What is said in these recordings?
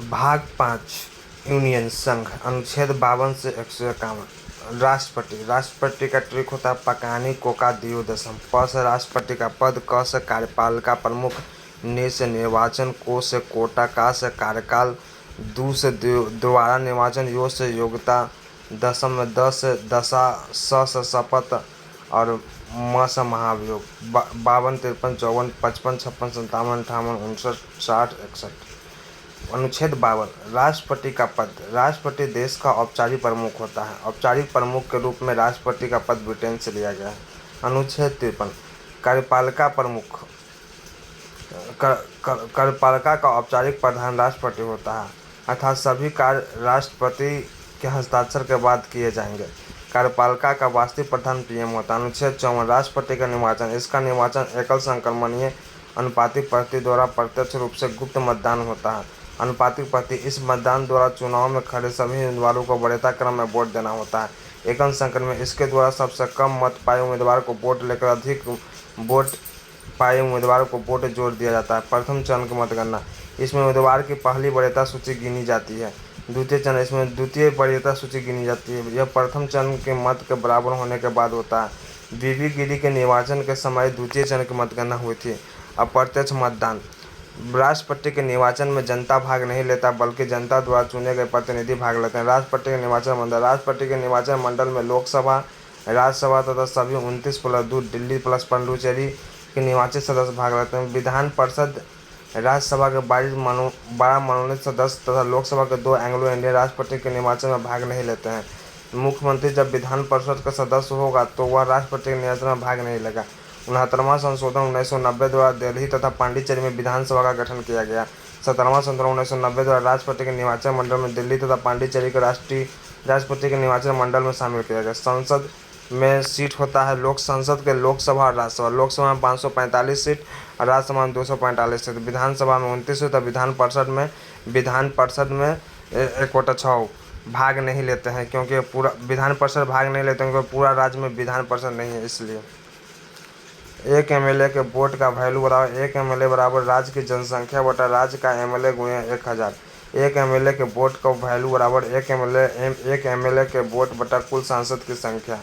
भाग 5 यूनियन संघ अनुच्छेद 52 से 151। राष्ट्रपति। राष्ट्रपति का ट्रिक होता है पकानी कोका दियोदशम। प से राष्ट्रपति का पद, क से कार्यपालिका प्रमुख, नि से निर्वाचन, को से कोटा, का से कार्यकाल, दू से दोबारा निर्वाचन, यो से योग्यता, दशम में द से दशा, स से शपथ और म से महाभियोग। 52, 53, 54, 55, 56, 57, 58, 59, 60, 61। अनुच्छेद 52। राष्ट्रपति का पद। राष्ट्रपति देश का औपचारिक प्रमुख होता है। औपचारिक प्रमुख के रूप में राष्ट्रपति का पद ब्रिटेन से लिया गया है। अनुच्छेद 53। कार्यपालिका प्रमुख। कार्यपालिका का औपचारिक प्रधान राष्ट्रपति होता है, अर्थात सभी कार्य राष्ट्रपति के हस्ताक्षर के बाद किए जाएंगे। कार्यपालिका का वास्तविक प्रधान पीएम होता है। अनुच्छेद 54। राष्ट्रपति का निर्वाचन। इसका निर्वाचन एकल संक्रमणीय अनुपातिक पद्धति द्वारा प्रत्यक्ष रूप से गुप्त मतदान होता है। अनुपातिक पद्धति इस मतदान द्वारा चुनाव में खड़े सभी उम्मीदवारों को वरीयता क्रम में वोट देना होता है। एकल संक्रमण में इसके द्वारा सबसे कम मत पाए उम्मीदवार को वोट लेकर अधिक वोट पाए उम्मीदवार को वोट जोड़ दिया जाता है। प्रथम चरण की मतगणना। इसमें उम्मीदवार की पहली वरीयता सूची गिनी जाती है। द्वितीय चरण। इसमें द्वितीय वरीयता सूची गिनी जाती है। यह प्रथम चरण के मत के बराबर होने के बाद होता है। बीबी गिरी के निर्वाचन के समय द्वितीय चरण की मतगणना हुई थी। अप्रत्यक्ष मतदान। राष्ट्रपति के निर्वाचन में जनता भाग नहीं लेता, बल्कि जनता द्वारा चुने गए प्रतिनिधि भाग लेते हैं। राष्ट्रपति के निर्वाचन मंडल। राष्ट्रपति के निर्वाचन मंडल में लोकसभा, राज्यसभा तथा सभी 29+2 दिल्ली प्लस पुडुचेरी के निर्वाचित सदस्य भाग लेते हैं। विधान परिषद राज्यसभा के 12 मनोनीत सदस्य तथा लोकसभा के 2 एंग्लो इंडियन राष्ट्रपति के निर्वाचन में भाग नहीं लेते हैं। मुख्यमंत्री जब विधान परिषद का सदस्य होगा तो वह राष्ट्रपति के निर्वाचन में भाग नहीं लेगा। 69वां संशोधन 1990 द्वारा दिल्ली तथा पांडिचेरी में विधानसभा का गठन किया गया। 17वां संशोधन 1990 द्वारा राष्ट्रपति के निर्वाचन मंडल में दिल्ली तथा पांडिचेरी को राष्ट्रपति के निर्वाचन मंडल में शामिल किया गया। संसद में सीट होता है संसद के लोकसभा और राज्यसभा। लोकसभा में 545 सीट और राज्यसभा में 245 सीट। विधानसभा में 29 सीट और विधान परिषद में 1/6 भाग नहीं लेते हैं, क्योंकि पूरा विधान परिषद भाग नहीं लेते हैं क्योंकि पूरा राज्य में विधान परिषद नहीं है। इसलिए एक एमएलए के वोट का वैल्यू बराबर एक एमएलए बराबर राज्य की जनसंख्या बटा राज्य का एमएलए गुणे 1000। एक एमएलए के वोट का वैल्यू बराबर एक एमएलए के वोट बटा कुल सांसद की संख्या।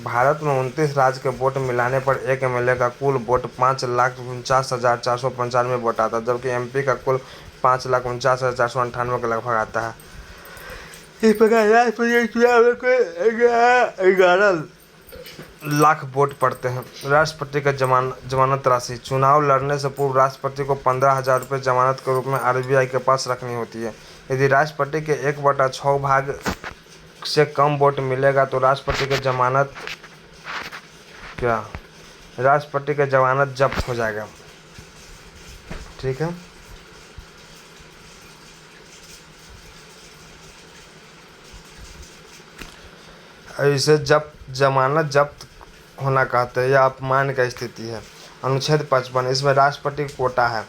भारत में 29 राज्य के वोट मिलाने पर एक एमएलए का कुल वोट 5,49,495 वोट आता है, जबकि एमपी का कुल 5,49,498 के लगभग आता है। इस प्रकार राष्ट्रपति चुनाव में 11 लाख वोट पड़ते हैं। राष्ट्रपति का जमानत राशि। चुनाव लड़ने से पूर्व राष्ट्रपति को 15,000 रुपये जमानत के रूप में आरबीआई के पास रखनी होती है। यदि राष्ट्रपति के 1/6 भाग से कम वोट मिलेगा तो राष्ट्रपति की जमानत जब्त हो जाएगा। ठीक है। इसे जमानत जब्त होना कहते हैं, यह अपमान का स्थिति है। अनुच्छेद 55। इसमें राष्ट्रपति कोटा है,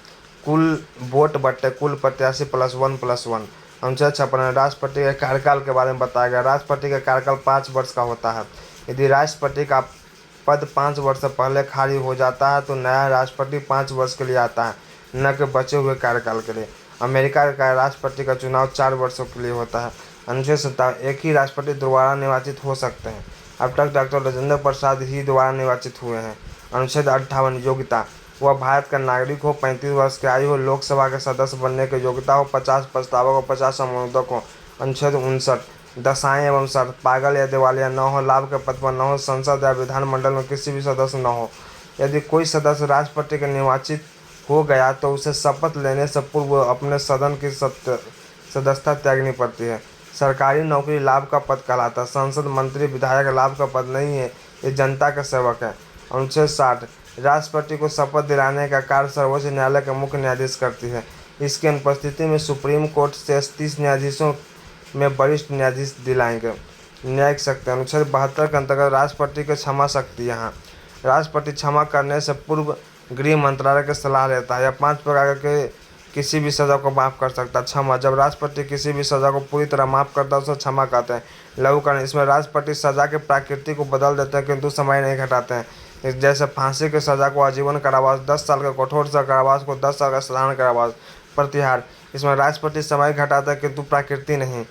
कुल वोट बट्टे कुल प्रत्याशी +1+1। अनुच्छेद 56। राष्ट्रपति के कार्यकाल के बारे में बताया गया। राष्ट्रपति का कार्यकाल 5 वर्ष का होता है। यदि राष्ट्रपति का पद 5 वर्ष से पहले खाली हो जाता है तो नया राष्ट्रपति 5 वर्ष के लिए आता है, न कि बचे हुए कार्यकाल के लिए। अमेरिका का राष्ट्रपति का चुनाव 4 वर्षों के लिए होता है। अनुच्छेद 57। एक ही राष्ट्रपति दोबारा निर्वाचित हो सकते हैं। अब तक डॉक्टर राजेंद्र प्रसाद ही दोबारा निर्वाचित हुए हैं। अनुच्छेद 58। योग्यता। वह भारत का नागरिक हो, 35 वर्ष की आयु हो, लोकसभा के सदस्य बनने की योग्यता हो, 50 प्रस्तावक हो, 50 अनुमोदक हो। अनुच्छेद 59। दशाएं एवं शर्त। पागल या दिवालिया न हो, लाभ के पद पर न हो, संसद या विधानमंडल में किसी भी सदस्य न हो। यदि कोई सदस्य राष्ट्रपति के निर्वाचित हो गया तो उसे शपथ लेने से पूर्व अपने सदन की सदस्यता त्यागनी पड़ती है। सरकारी नौकरी लाभ का पद कहलाता है। संसद, मंत्री, विधायक लाभ का पद नहीं है, ये जनता का सेवक है। अनुच्छेद 60। राष्ट्रपति को शपथ दिलाने का कार्य सर्वोच्च न्यायालय के मुख्य न्यायाधीश करती है। इसकी अनुपस्थिति में सुप्रीम कोर्ट से 30 न्यायाधीशों में वरिष्ठ न्यायाधीश दिलाएंगे न्यायिक शक्ति। अनुच्छेद 72 के अंतर्गत राष्ट्रपति की क्षमा शक्ति। यहाँ राष्ट्रपति क्षमा करने से पूर्व गृह मंत्रालय की सलाह लेता है। यह 5 प्रकार के किसी भी सज़ा को माफ़ कर सकता है। क्षमा। जब राष्ट्रपति किसी भी सज़ा को पूरी तरह माफ़ करता है उसे क्षमा कहते हैं। लघुकरण। इसमें राष्ट्रपति सज़ा की प्रकृति को बदल देते हैं किंतु समय नहीं घटाते हैं। जैसे फांसी की सज़ा को आजीवन कारावास, 10 साल के कठोर कारावास को 10 साल का साधारण कारावास। प्रतिहार। इसमें राष्ट्रपति समय घटाता है किंतु प्रकृति नहीं।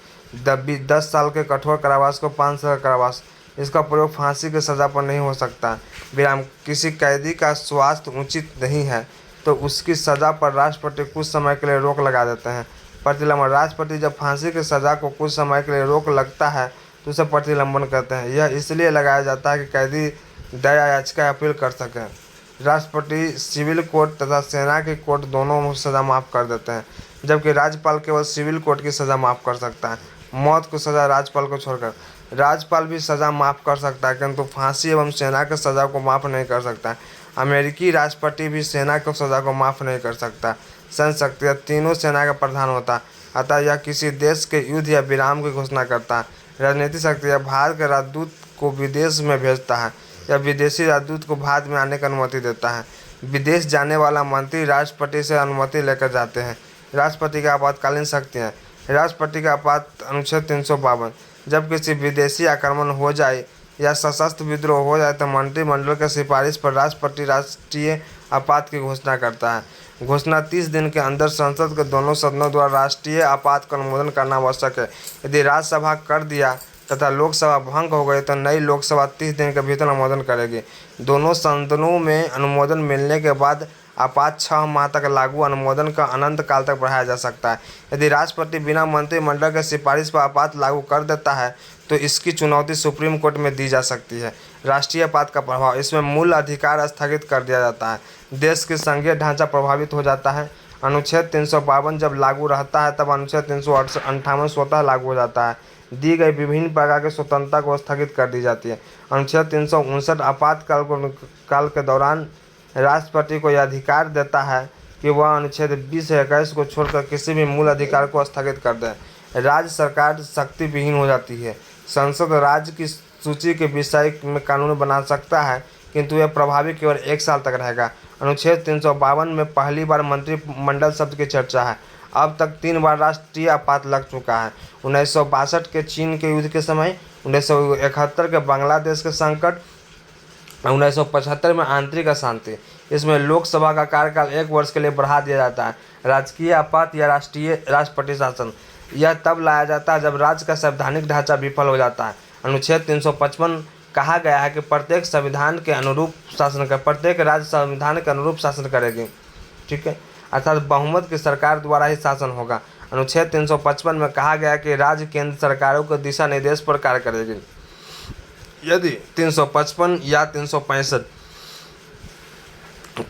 10 साल के कठोर कारावास को 5 साल का कारावास। इसका प्रयोग फांसी की सज़ा पर नहीं हो सकता। विराम, किसी कैदी का स्वास्थ्य उचित नहीं है तो उसकी सज़ा पर राष्ट्रपति कुछ समय के लिए रोक लगा देते हैं। प्रतिलंबन, राष्ट्रपति जब फांसी की सज़ा को कुछ समय के लिए रोक लगता है तो उसे प्रतिलंबन कहते हैं। यह इसलिए लगाया जाता है कि कैदी दया याचिका अपील कर सकें। राष्ट्रपति सिविल कोर्ट तथा सेना के कोर्ट दोनों सज़ा माफ़ कर देते हैं, जबकि राज्यपाल केवल सिविल कोर्ट की सज़ा माफ़ कर सकता है। मौत की सज़ा राज्यपाल को छोड़कर। राज्यपाल भी सज़ा माफ़ कर सकता है किंतु फांसी एवं सेना की सज़ा को माफ़ नहीं कर सकता। अमेरिकी राष्ट्रपति भी सेना की सज़ा को माफ़ नहीं कर सकता। सैन्य शक्ति, तीनों सेना का प्रधान होता है, अतः यह किसी देश के युद्ध या विराम की घोषणा करता है। राजनीतिक शक्ति, भारत के राजदूत को विदेश में भेजता है या विदेशी राजदूत को भारत में आने की अनुमति देता है। विदेश जाने वाला मंत्री राष्ट्रपति से अनुमति लेकर जाते हैं। राष्ट्रपति की आपातकालीन शक्तियाँ। राष्ट्रपति का अनुच्छेद 352, जब किसी विदेशी आक्रमण हो जाए या सशस्त्र विद्रोह हो जाए तो मंत्रिमंडल के सिफारिश पर राष्ट्रपति राष्ट्रीय आपात की घोषणा करता है। घोषणा 30 दिन के अंदर संसद के दोनों सदनों द्वारा राष्ट्रीय आपात का अनुमोदन करना आवश्यक है। यदि राज्यसभा कर दिया तथा लोकसभा भंग हो गई तो नई लोकसभा 30 दिन के भीतर अनुमोदन करेगी। दोनों सदनों में अनुमोदन मिलने के बाद आपात 6 माह तक लागू अनुमोदन का अनंत काल तक बढ़ाया जा सकता है। यदि राष्ट्रपति बिना मंत्रिमंडल के सिफारिश पर आपात लागू कर देता है तो इसकी चुनौती सुप्रीम कोर्ट में दी जा सकती है। राष्ट्रीय आपात का प्रभाव, इसमें मूल अधिकार स्थगित कर दिया जाता है। देश की संघीय ढांचा प्रभावित हो जाता है। अनुच्छेद 352 जब लागू रहता है तब अनुच्छेद 358 स्वतः लागू हो जाता है। दी गई विभिन्न प्रकार की स्वतंत्रता को स्थगित कर दी जाती है। अनुच्छेद 359 आपातकाल के दौरान राष्ट्रपति को यह अधिकार देता है कि वह अनुच्छेद 20 या 21 को छोड़कर किसी भी मूल अधिकार को स्थगित कर दे। राज्य सरकार शक्ति विहीन हो जाती है। संसद राज्य की सूची के विषय में कानून बना सकता है किंतु यह प्रभावी केवल 1 साल तक रहेगा। अनुच्छेद 352 में पहली बार मंत्रिमंडल शब्द की चर्चा है। अब तक 3 बार राष्ट्रीय आपात लग चुका है। 1962 के चीन के युद्ध के समय, 1971 के बांग्लादेश के संकट, 1975 में आंतरिक अशांति। इसमें लोकसभा का कार्यकाल 1 वर्ष के लिए बढ़ा दिया जाता है। राजकीय आपात या राष्ट्रपति शासन, यह तब लाया जाता है जब राज्य का संवैधानिक ढांचा विफल हो जाता है। अनुच्छेद 355 कहा गया है कि प्रत्येक संविधान के अनुरूप शासन कर प्रत्येक राज्य संविधान के अनुरूप शासन करेगी, ठीक है, अर्थात बहुमत की सरकार द्वारा ही शासन होगा। अनुच्छेद 355 में कहा गया कि राज्य केंद्र सरकारों के दिशा निर्देश पर कार्य करेगी। यदि 355 या 365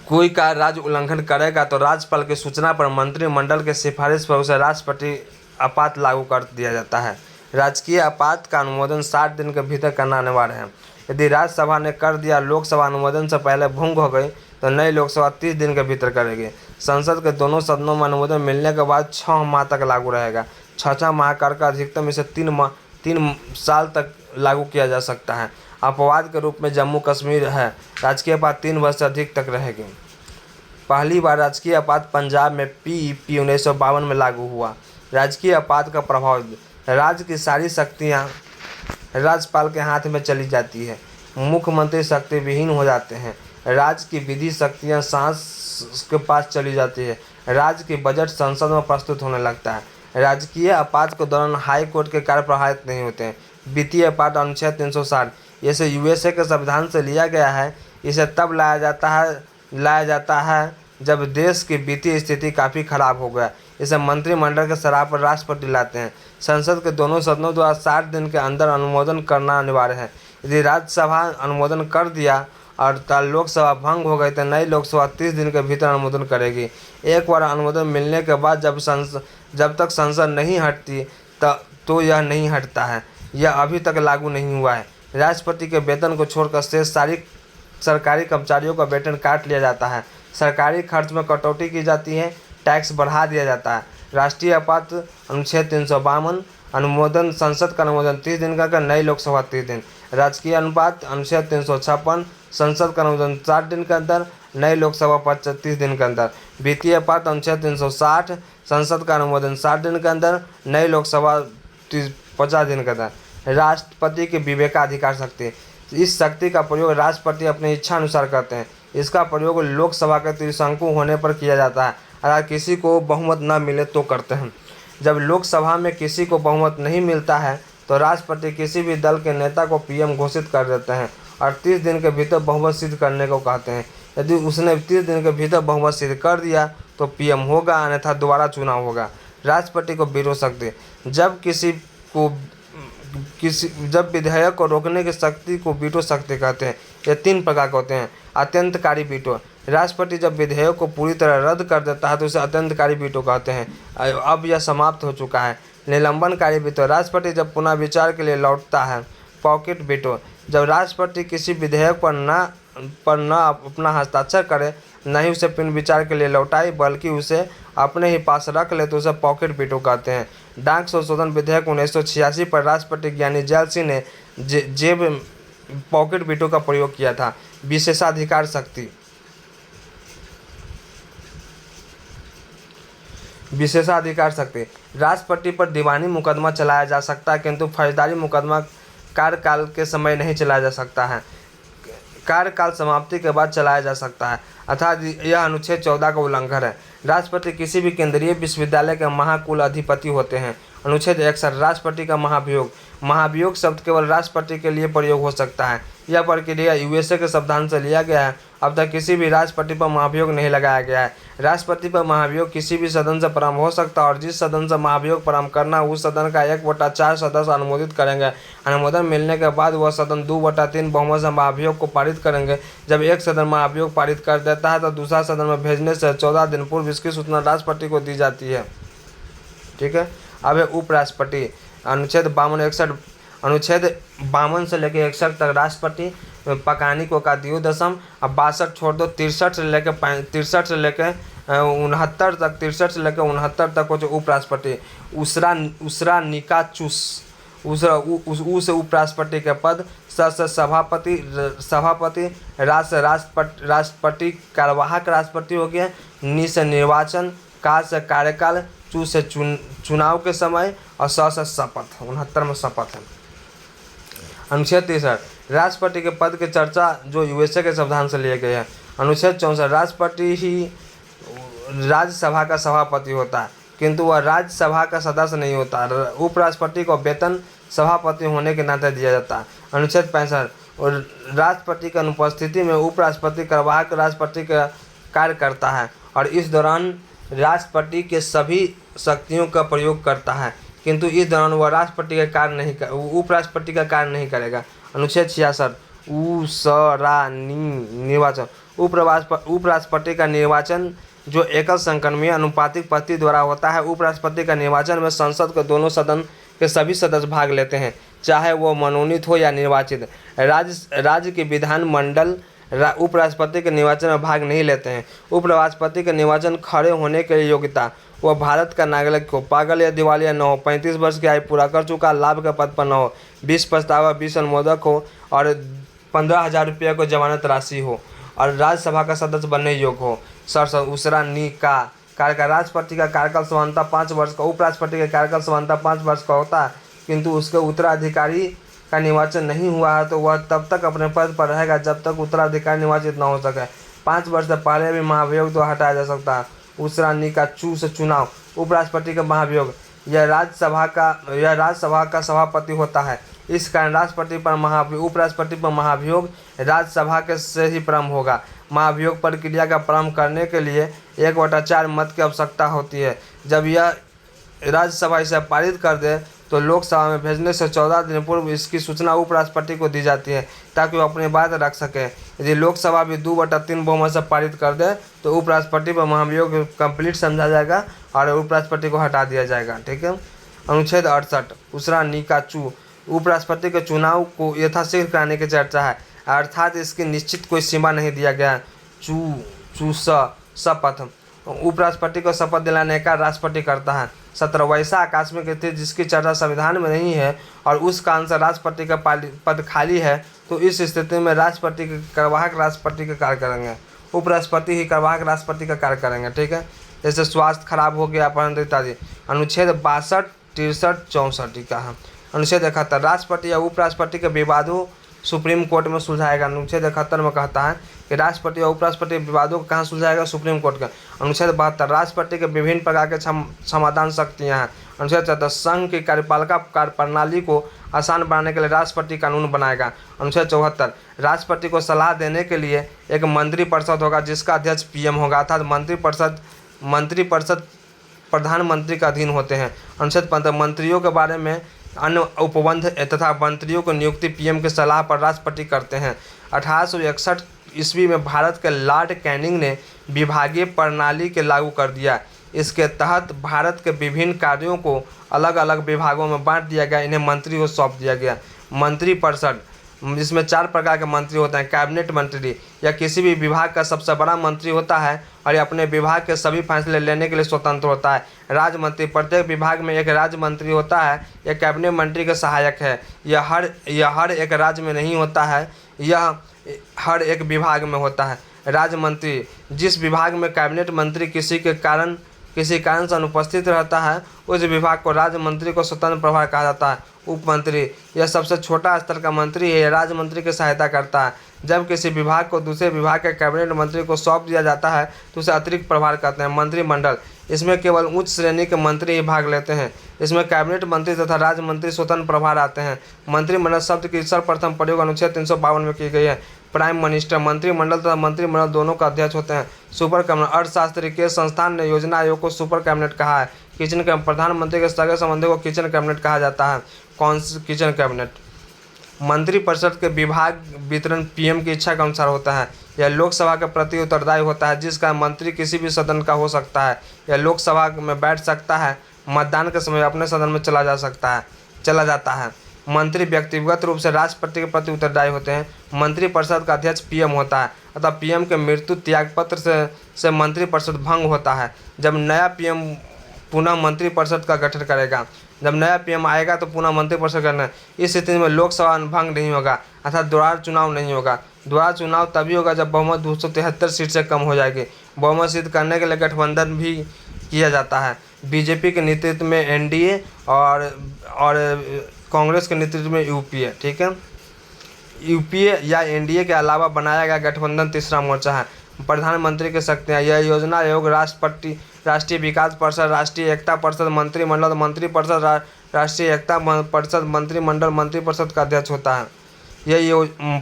कोई का राज्य उल्लंघन करेगा तो राज्यपाल की सूचना पर मंत्रिमंडल के सिफारिश पर उसे राष्ट्रपति आपात लागू कर दिया जाता है। राजकीय आपात का अनुमोदन 60 दिन के भीतर करना अनिवार्य है। यदि राज्यसभा ने कर दिया, लोकसभा अनुमोदन से पहले भंग हो गई तो नई लोकसभा 30 दिन के भीतर करेगी। संसद के दोनों सदनों में अनुमोदन मिलने के बाद 6 माह तक लागू रहेगा। 6 माह कर का अधिकतम इसे 3 साल तक लागू किया जा सकता है। अपवाद के रूप में जम्मू कश्मीर है। राजकीय आपात 3 वर्ष से अधिक तक रहेगी। पहली बार राजकीय आपात पंजाब में PEP 1952 में लागू हुआ। राजकीय आपात का प्रभाव, राज्य की सारी शक्तियाँ राज्यपाल के हाथ में चली जाती है। मुख्यमंत्री शक्ति विहीन हो जाते हैं। राज्य की विधि शक्तियाँ सांस के पास चली जाती है। राज्य की बजट संसद में प्रस्तुत होने लगता है। राजकीय आपात के दौरान हाई कोर्ट के कार्य प्रभावित नहीं होते हैं। वित्तीय आपात, अनुच्छेद 360, इसे USA के संविधान से लिया गया है। इसे तब लाया जाता है जब देश की वित्तीय स्थिति काफ़ी खराब हो गया। इसे मंत्रिमंडल के सलाह पर राष्ट्रपति लाते हैं। संसद के दोनों सदनों द्वारा 60 दिन के अंदर अनुमोदन करना अनिवार्य है। यदि राज्यसभा अनुमोदन कर दिया और लोकसभा भंग हो गई तो नई लोकसभा 30 दिन के भीतर अनुमोदन करेगी। एक बार अनुमोदन मिलने के बाद जब तक संसद नहीं हटती तो यह नहीं हटता है। यह अभी तक लागू नहीं हुआ है। राष्ट्रपति के वेतन को छोड़कर शेष सारी सरकारी कर्मचारियों का वेतन काट लिया जाता है। सरकारी खर्च में कटौती की जाती है। टैक्स बढ़ा दिया जाता है। राष्ट्रीय आपात, अनुच्छेद 352, अनुमोदन, संसद का अनुमोदन 30 दिन का, नई लोकसभा 30 दिन। राजकीय अनुपात, अनुच्छेद 356, संसद का अनुमोदन 60 दिन के अंदर, नई लोकसभा 30 दिन के अंदर। वित्तीय आपात, अनुच्छेद 360, संसद का अनुमोदन 60 दिन के अंदर, नई लोकसभा 50 दिन के अंदर। राष्ट्रपति की विवेकाधिकार शक्ति, इस शक्ति का प्रयोग राष्ट्रपति अपनी इच्छा अनुसार करते हैं। इसका प्रयोग लोकसभा के त्रिशंकु होने पर किया जाता है। अगर किसी को बहुमत न मिले तो करते हैं। जब लोकसभा में किसी को बहुमत नहीं मिलता है तो राष्ट्रपति किसी भी दल के नेता को पीएम घोषित कर देते हैं और 30 दिन के भीतर बहुमत सिद्ध करने को कहते हैं। यदि उसने 30 दिन के भीतर बहुमत सिद्ध कर दिया तो पीएम होगा, अन्यथा दोबारा चुनाव होगा। राष्ट्रपति को वीटो शक्ति। जब विधेयक को रोकने की शक्ति को वीटो शक्ति कहते हैं। ये 3 प्रकार के होते हैं। अत्यंतकारी वीटो। राष्ट्रपति जब विधेयक को पूरी तरह रद्द कर देता है तो उसे अत्यंतकारी वीटो कहते हैं। अब यह समाप्त हो चुका है। निलंबनकारी वीटो। राष्ट्रपति जब पुनः विचार के लिए लौटता है। Pocket veto. जब राष्ट्रपति किसी विधेयक पर न अपना हस्ताक्षर करे, न ही उसे पुनः विचार के लिए लौटाए, बल्कि उसे अपने ही पास रख ले तो उसे पॉकेट वीटो कहते हैं। डाक संशोधन विधेयक 1986 पर राष्ट्रपति ज्ञानी जैल सिंह ने जेब पॉकेट वीटो का प्रयोग किया था। विशेषाधिकार शक्ति। विशेषाधिकार शक्ति। राष्ट्रपति पर दीवानी मुकदमा चलाया जा सकता है, किंतु फौजदारी मुकदमा कार्यकाल के समय नहीं चलाया जा सकता है। कार्यकाल समाप्ति के बाद चलाया जा सकता है, अर्थात यह अनुच्छेद 14 का उल्लंघन है। राष्ट्रपति किसी भी केंद्रीय विश्वविद्यालय के महाकुल अधिपति होते हैं। अनुच्छेद 61 राष्ट्रपति का महाभियोग। महाभियोग शब्द केवल राष्ट्रपति के लिए प्रयोग हो सकता है। यह प्रक्रिया यूएसए के संविधान से लिया गया है। अब तक किसी भी राष्ट्रपति पर महाभियोग नहीं लगाया गया है। राष्ट्रपति पर महाभियोग किसी भी सदन से प्रारंभ हो सकता है और जिस सदन से महाभियोग प्रारंभ करना उस सदन का 1/4 सदस्य अनुमोदित करेंगे। अनुमोदन मिलने के बाद वह सदन 2/3 बहुमत से महाभियोग को पारित करेंगे। जब एक सदन महाभियोग पारित कर देता है तो दूसरा सदन में भेजने से 14 दिन पूर्व इसकी सूचना राष्ट्रपति को दी जाती है। ठीक है। अब है उपराष्ट्रपति। अनुच्छेद 52 से लेकर 61 तक राष्ट्रपति। पकानी को का दियोदशम। अब 62 छोड़ दो, 63 से लेकर 63 से लेकर 69 तक, 63 से लेकर 69 तक हो जो उपराष्ट्रपति। उसरा निका चूस उस उपराष्ट्रपति के पद। सभापति राष्ट्रपति कार्यवाहक राष्ट्रपति हो गया। नि से निर्वाचन। का से कार्यकाल। चू से चुनाव के समय और से शपथ। 69 में शपथ है। अनुच्छेद 63 राष्ट्रपति के पद की चर्चा जो यूएसए के संविधान से लिए गए हैं। अनुच्छेद 64 राष्ट्रपति ही राज्यसभा का सभापति होता है, किंतु वह राज्यसभा का सदस्य नहीं होता। उपराष्ट्रपति को वेतन सभापति होने के नाते दिया जाता है। अनुच्छेद 65 और राष्ट्रपति की अनुपस्थिति में उपराष्ट्रपति कार्यवाहक राष्ट्रपति का कार्य करता है और इस दौरान राष्ट्रपति के सभी शक्तियों का प्रयोग करता है, किंतु इस दौरान वह उपराष्ट्रपति का कार्य नहीं करेगा। अनुच्छेद 66 निर्वाचन। उपराष्ट्रपति का निर्वाचन जो एकल संक्रमणीय अनुपातिक पद्धति द्वारा होता है। उपराष्ट्रपति का निर्वाचन में संसद के दोनों सदन के सभी सदस्य भाग लेते हैं, चाहे वो मनोनीत हो या निर्वाचित। राज्य के विधानमंडल उपराष्ट्रपति के निर्वाचन में भाग नहीं लेते हैं। उपराष्ट्रपति के निर्वाचन खड़े होने के लिए योग्यता। वह भारत का नागरिक हो, पागल या दिवालिया न हो, 35 वर्ष की आयु पूरा कर चुका, लाभ के पद पर न हो, 20 पछतावा 20 अनुमोदक हो और 15,000 रुपये को जमानत राशि हो और राज्यसभा का सदस्य बनने योग्य हो। उसरा नी का कार्यकाल। राष्ट्रपति का कार्यकाल समानता 5 वर्ष का। उपराष्ट्रपति का कार्यकाल समानता 5 वर्ष का होता है, किंतु उसके उत्तराधिकारी का निर्वाचन नहीं हुआ है तो वह तब तक अपने पद पर रहेगा जब तक उत्तराधिकारी निर्वाचित न हो सके। 5 वर्ष से पहले भी महाभियोग द्वारा हटाया जा सकता है। उसरा नी का चू से चुनाव। उपराष्ट्रपति का महाभियोग। यह राज्यसभा का सभापति होता है। इस कारण उपराष्ट्रपति पर महाभियोग राज्यसभा के से ही प्रारंभ होगा। महाभियोग प्रक्रिया का प्रारंभ करने के लिए 1/4 मत की आवश्यकता होती है। जब यह राज्यसभा इसे पारित कर दे तो लोकसभा में भेजने से 14 दिन पूर्व इसकी सूचना उपराष्ट्रपति को दी जाती है ताकि वो अपनी बात रख सके। यदि लोकसभा भी 2/3 बहुमत से पारित कर दे तो उपराष्ट्रपति पर महाभियोग कंप्लीट समझा जाएगा और उपराष्ट्रपति को हटा दिया जाएगा। ठीक है। अनुच्छेद 68 उसरा निका चू। उपराष्ट्रपति के चुनाव को यथाशीघ्र कराने की चर्चा है, अर्थात इसकी निश्चित कोई सीमा नहीं दिया गया है। शपथ। उपराष्ट्रपति को शपथ दिलाने का राष्ट्रपति करता है। 17 वैसा आकस्मिक स्थिति जिसकी चर्चा संविधान में नहीं है और उस कारण से राष्ट्रपति का पद खाली है तो इस स्थिति में राष्ट्रपति के कार्यवाहक राष्ट्रपति का कार्य करेंगे। उपराष्ट्रपति ही कार्यवाहक राष्ट्रपति का कार्य करेंगे। ठीक है। जैसे स्वास्थ्य खराब हो गया, अपहरण इत्यादि। अनुच्छेद 62, 63, 64 का है। अनुच्छेद 71 राष्ट्रपति या उपराष्ट्रपति के विवादों सुप्रीम कोर्ट में सुलझाएगा। अनुच्छेद 71 में कहता है कि राष्ट्रपति और उपराष्ट्रपति विवादों को कहाँ सुलझाएगा? सुप्रीम कोर्ट का। अनुच्छेद 72 राष्ट्रपति के विभिन्न प्रकार के समाधान शक्तियाँ हैं। अनुच्छेद 74 संघ की कार्यपालिका कार्य प्रणाली को आसान बनाने के लिए राष्ट्रपति कानून बनाएगा। अनुच्छेद 74 राष्ट्रपति को सलाह देने के लिए एक मंत्रिपरिषद होगा जिसका अध्यक्ष पीएम होगा, अर्थात मंत्रिपरिषद प्रधानमंत्री के अधीन होते हैं। अनुच्छेद 15 मंत्रियों के बारे में अन्य उपबंध तथा मंत्रियों की नियुक्ति पीएम की सलाह पर राष्ट्रपति करते हैं। 1861 ईस्वी में भारत के लॉर्ड कैनिंग ने विभागीय प्रणाली के लागू कर दिया। इसके तहत भारत के विभिन्न कार्यों को अलग अलग विभागों में बांट दिया गया, इन्हें मंत्री को सौंप दिया गया। मंत्रिपरिषद, इसमें 4 प्रकार के मंत्री होते हैं। कैबिनेट मंत्री, या किसी भी विभाग का सबसे बड़ा मंत्री होता है और ये अपने विभाग के सभी फैसले लेने के लिए स्वतंत्र होता है। राज्य मंत्री, प्रत्येक विभाग में एक राज्य मंत्री होता है, यह कैबिनेट मंत्री के सहायक है। यह हर एक राज्य में नहीं होता है, यह हर एक विभाग में होता है। राज्य मंत्री, जिस विभाग में कैबिनेट मंत्री किसी कारण से अनुपस्थित रहता है उस विभाग को राज्य मंत्री को स्वतंत्र प्रभार कहा जाता है। उप मंत्री, यह सबसे छोटा स्तर का मंत्री है, यह राज्य मंत्री की सहायता करता है। जब किसी विभाग को दूसरे विभाग के कैबिनेट मंत्री को सौंप दिया जाता है तो उसे अतिरिक्त प्रभार कहते हैं। मंत्रिमंडल, इसमें केवल उच्च श्रेणी के मंत्री ही भाग लेते हैं। इसमें कैबिनेट मंत्री तथा राज्य मंत्री स्वतंत्र प्रभार आते हैं। मंत्रिमंडल शब्द की सर्वप्रथम प्रयोग अनुच्छेद 352 में की गई है। प्राइम मिनिस्टर, मंत्रिमंडल तथा मंत्रिमंडल दोनों का अध्यक्ष होते हैं। सुपर कैबिनेट, अर्थशास्त्री के संस्थान ने योजना आयोग को सुपर कैबिनेट कहा है। किचन कैबिनेट, प्रधानमंत्री के सगे संबंधी को किचन कैबिनेट कहा जाता है। कौन सी किचन कैबिनेट? मंत्रिपरिषद के विभाग वितरण पीएम की इच्छा के अनुसार होता है। यह लोकसभा के प्रति उत्तरदायी होता है, जिसका मंत्री किसी भी सदन का हो सकता है। यह लोकसभा में बैठ सकता है, मतदान के समय अपने सदन में चला जाता है। मंत्री व्यक्तिगत रूप से राष्ट्रपति के प्रति उत्तरदायी होते हैं। मंत्रिपरिषद का अध्यक्ष पीएम होता है, अतः पीएम के मृत्यु त्यागपत्र से मंत्रिपरिषद भंग होता है। जब नया पीएम पुनः मंत्रिपरिषद का गठन करेगा, जब नया पीएम आएगा तो पुनः मंत्रिपरिषद करना है। इस स्थिति में लोकसभा भंग नहीं होगा, अर्थात दोबारा चुनाव नहीं होगा। दोबारा चुनाव तभी होगा जब बहुमत 273 सीट से कम हो जाएगी। बहुमत सिद्ध करने के लिए गठबंधन भी किया जाता है। बीजेपी के नेतृत्व में एनडीए और कांग्रेस के नेतृत्व में यूपीए, ठीक है। यूपीए या एनडीए के अलावा बनाया गया गठबंधन तीसरा मोर्चा है। प्रधानमंत्री की शक्तियाँ, यह योजना आयोग, राष्ट्रपति, राष्ट्रीय विकास परिषद, राष्ट्रीय एकता परिषद, मंत्रिमंडल, मंत्रिपरिषद, राष्ट्रीय एकता परिषद, मंत्रिमंडल, मंत्रिपरिषद का अध्यक्ष होता है।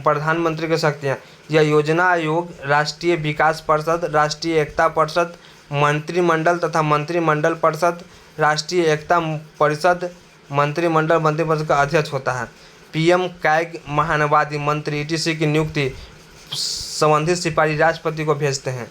प्रधानमंत्री की शक्तियाँ, यह योजना आयोग, राष्ट्रीय विकास परिषद, राष्ट्रीय एकता परिषद, मंत्रिमंडल तथा मंत्रिमंडल परिषद, राष्ट्रीय एकता परिषद, मंत्रिपरिषद का अध्यक्ष होता है। पीएम कैग महानवादी मंत्री ईटीसी की नियुक्ति संबंधित सिफारिश राष्ट्रपति को भेजते हैं।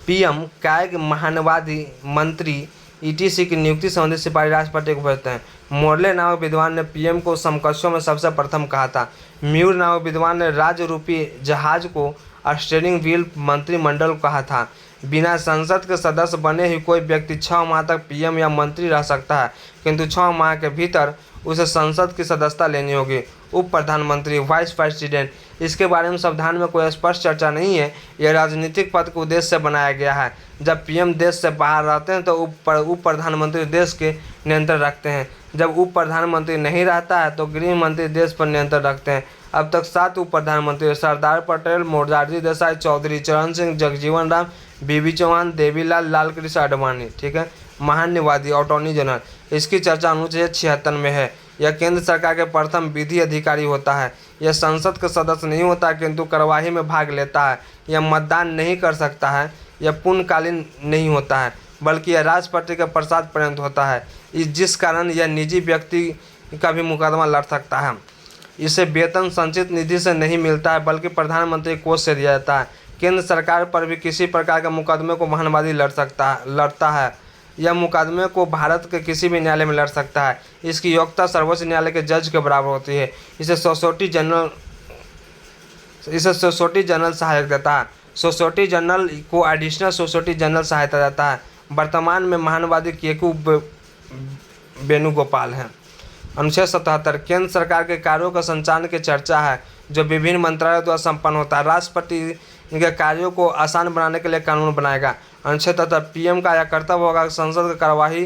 पीएम कैग महानवादी मंत्री ईटीसी की नियुक्ति संबंधित सिफारिश राष्ट्रपति को भेजते हैं। मोर्ले नामक विद्वान ने पीएम को समकक्षों में सबसे प्रथम कहा था। म्यूर नामक विद्वान ने राज्य रूपी जहाज को स्टीयरिंग व्हील मंत्रिमंडल को कहा था। बिना संसद के सदस्य बने ही कोई व्यक्ति 6 माह तक पीएम या मंत्री रह सकता है, किंतु 6 माह के भीतर उसे संसद की सदस्यता लेनी होगी। उप प्रधानमंत्री, वाइस प्रेसिडेंट, इसके बारे में संविधान में कोई स्पष्ट चर्चा नहीं है। यह राजनीतिक पद के उद्देश्य से बनाया गया है। जब पीएम देश से बाहर रहते हैं तो उप प्रधानमंत्री देश के नियंत्रण रखते हैं। जब उप प्रधानमंत्री नहीं रहता है तो गृह मंत्री देश पर नियंत्रण रखते हैं। अब तक 7 उप प्रधानमंत्री, सरदार पटेल, मोरारजी देसाई, चौधरी चरण सिंह, जगजीवन राम, बीबी चौहान, देवीलाल, लालकृष्ण आडवाणी, ठीक है। महान्यवादी, अटॉर्नी जनरल, इसकी चर्चा अनुच्छेद 76 में है। यह केंद्र सरकार के प्रथम विधि अधिकारी होता है। यह संसद का सदस्य नहीं होता किंतु कार्यवाही में भाग लेता है। यह मतदान नहीं कर सकता है। यह पूर्णकालीन नहीं होता है, बल्कि यह राष्ट्रपति के प्रसाद पर्यंत होता है, जिस कारण यह निजी व्यक्ति का भी मुकदमा लड़ सकता है। इसे वेतन संचित निधि से नहीं मिलता है, बल्कि प्रधानमंत्री कोष से दिया जाता है। केंद्र सरकार पर भी किसी प्रकार के मुकदमे को महानवादी लड़ता है। यह मुकदमे को भारत के किसी भी न्यायालय में लड़ सकता है। इसकी योग्यता सर्वोच्च न्यायालय के जज के बराबर होती है। इसे सोसाइटी जनरल सहायक देता है। सोसाइटी जनरल को एडिशनल सोसाइटी जनरल सहायता देता है। वर्तमान में महानवादी केकू वेणुगोपाल हैं। अनुच्छेद 77 केंद्र सरकार के कार्यों का संचालन की चर्चा है, जो विभिन्न मंत्रालयों द्वारा संपन्न होता है। राष्ट्रपति इनके कार्यों को आसान बनाने के लिए कानून बनाएगा। अनुच्छेद 73 पीएम का यह कर्तव्य होगा कि संसद की कार्यवाही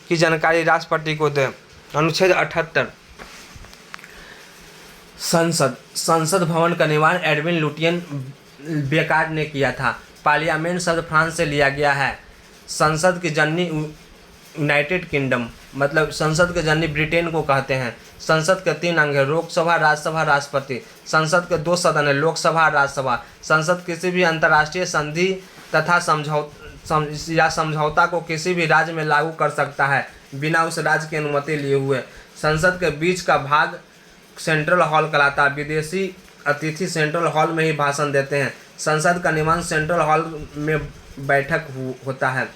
की जानकारी राष्ट्रपति को दे। अनुच्छेद 78 संसद संसद भवन का निर्माण एडविन लुटियन बेकार ने किया था। पार्लियामेंट शब्द फ्रांस से लिया गया है। संसद की जननी यूनाइटेड किंगडम, मतलब संसद के जननी ब्रिटेन को कहते हैं। संसद के 3 अंग है, लोकसभा, राज्यसभा, राष्ट्रपति। संसद के 2 सदन है, लोकसभा और राज्यसभा। संसद किसी भी अंतर्राष्ट्रीय संधि तथा समझौता को किसी भी राज्य में लागू कर सकता है बिना उस राज्य की अनुमति लिए हुए। संसद के बीच का भाग सेंट्रल हॉल कहलाता है। विदेशी अतिथि सेंट्रल हॉल में ही भाषण देते हैं। संसद का निर्माण सेंट्रल हॉल में बैठक होता है।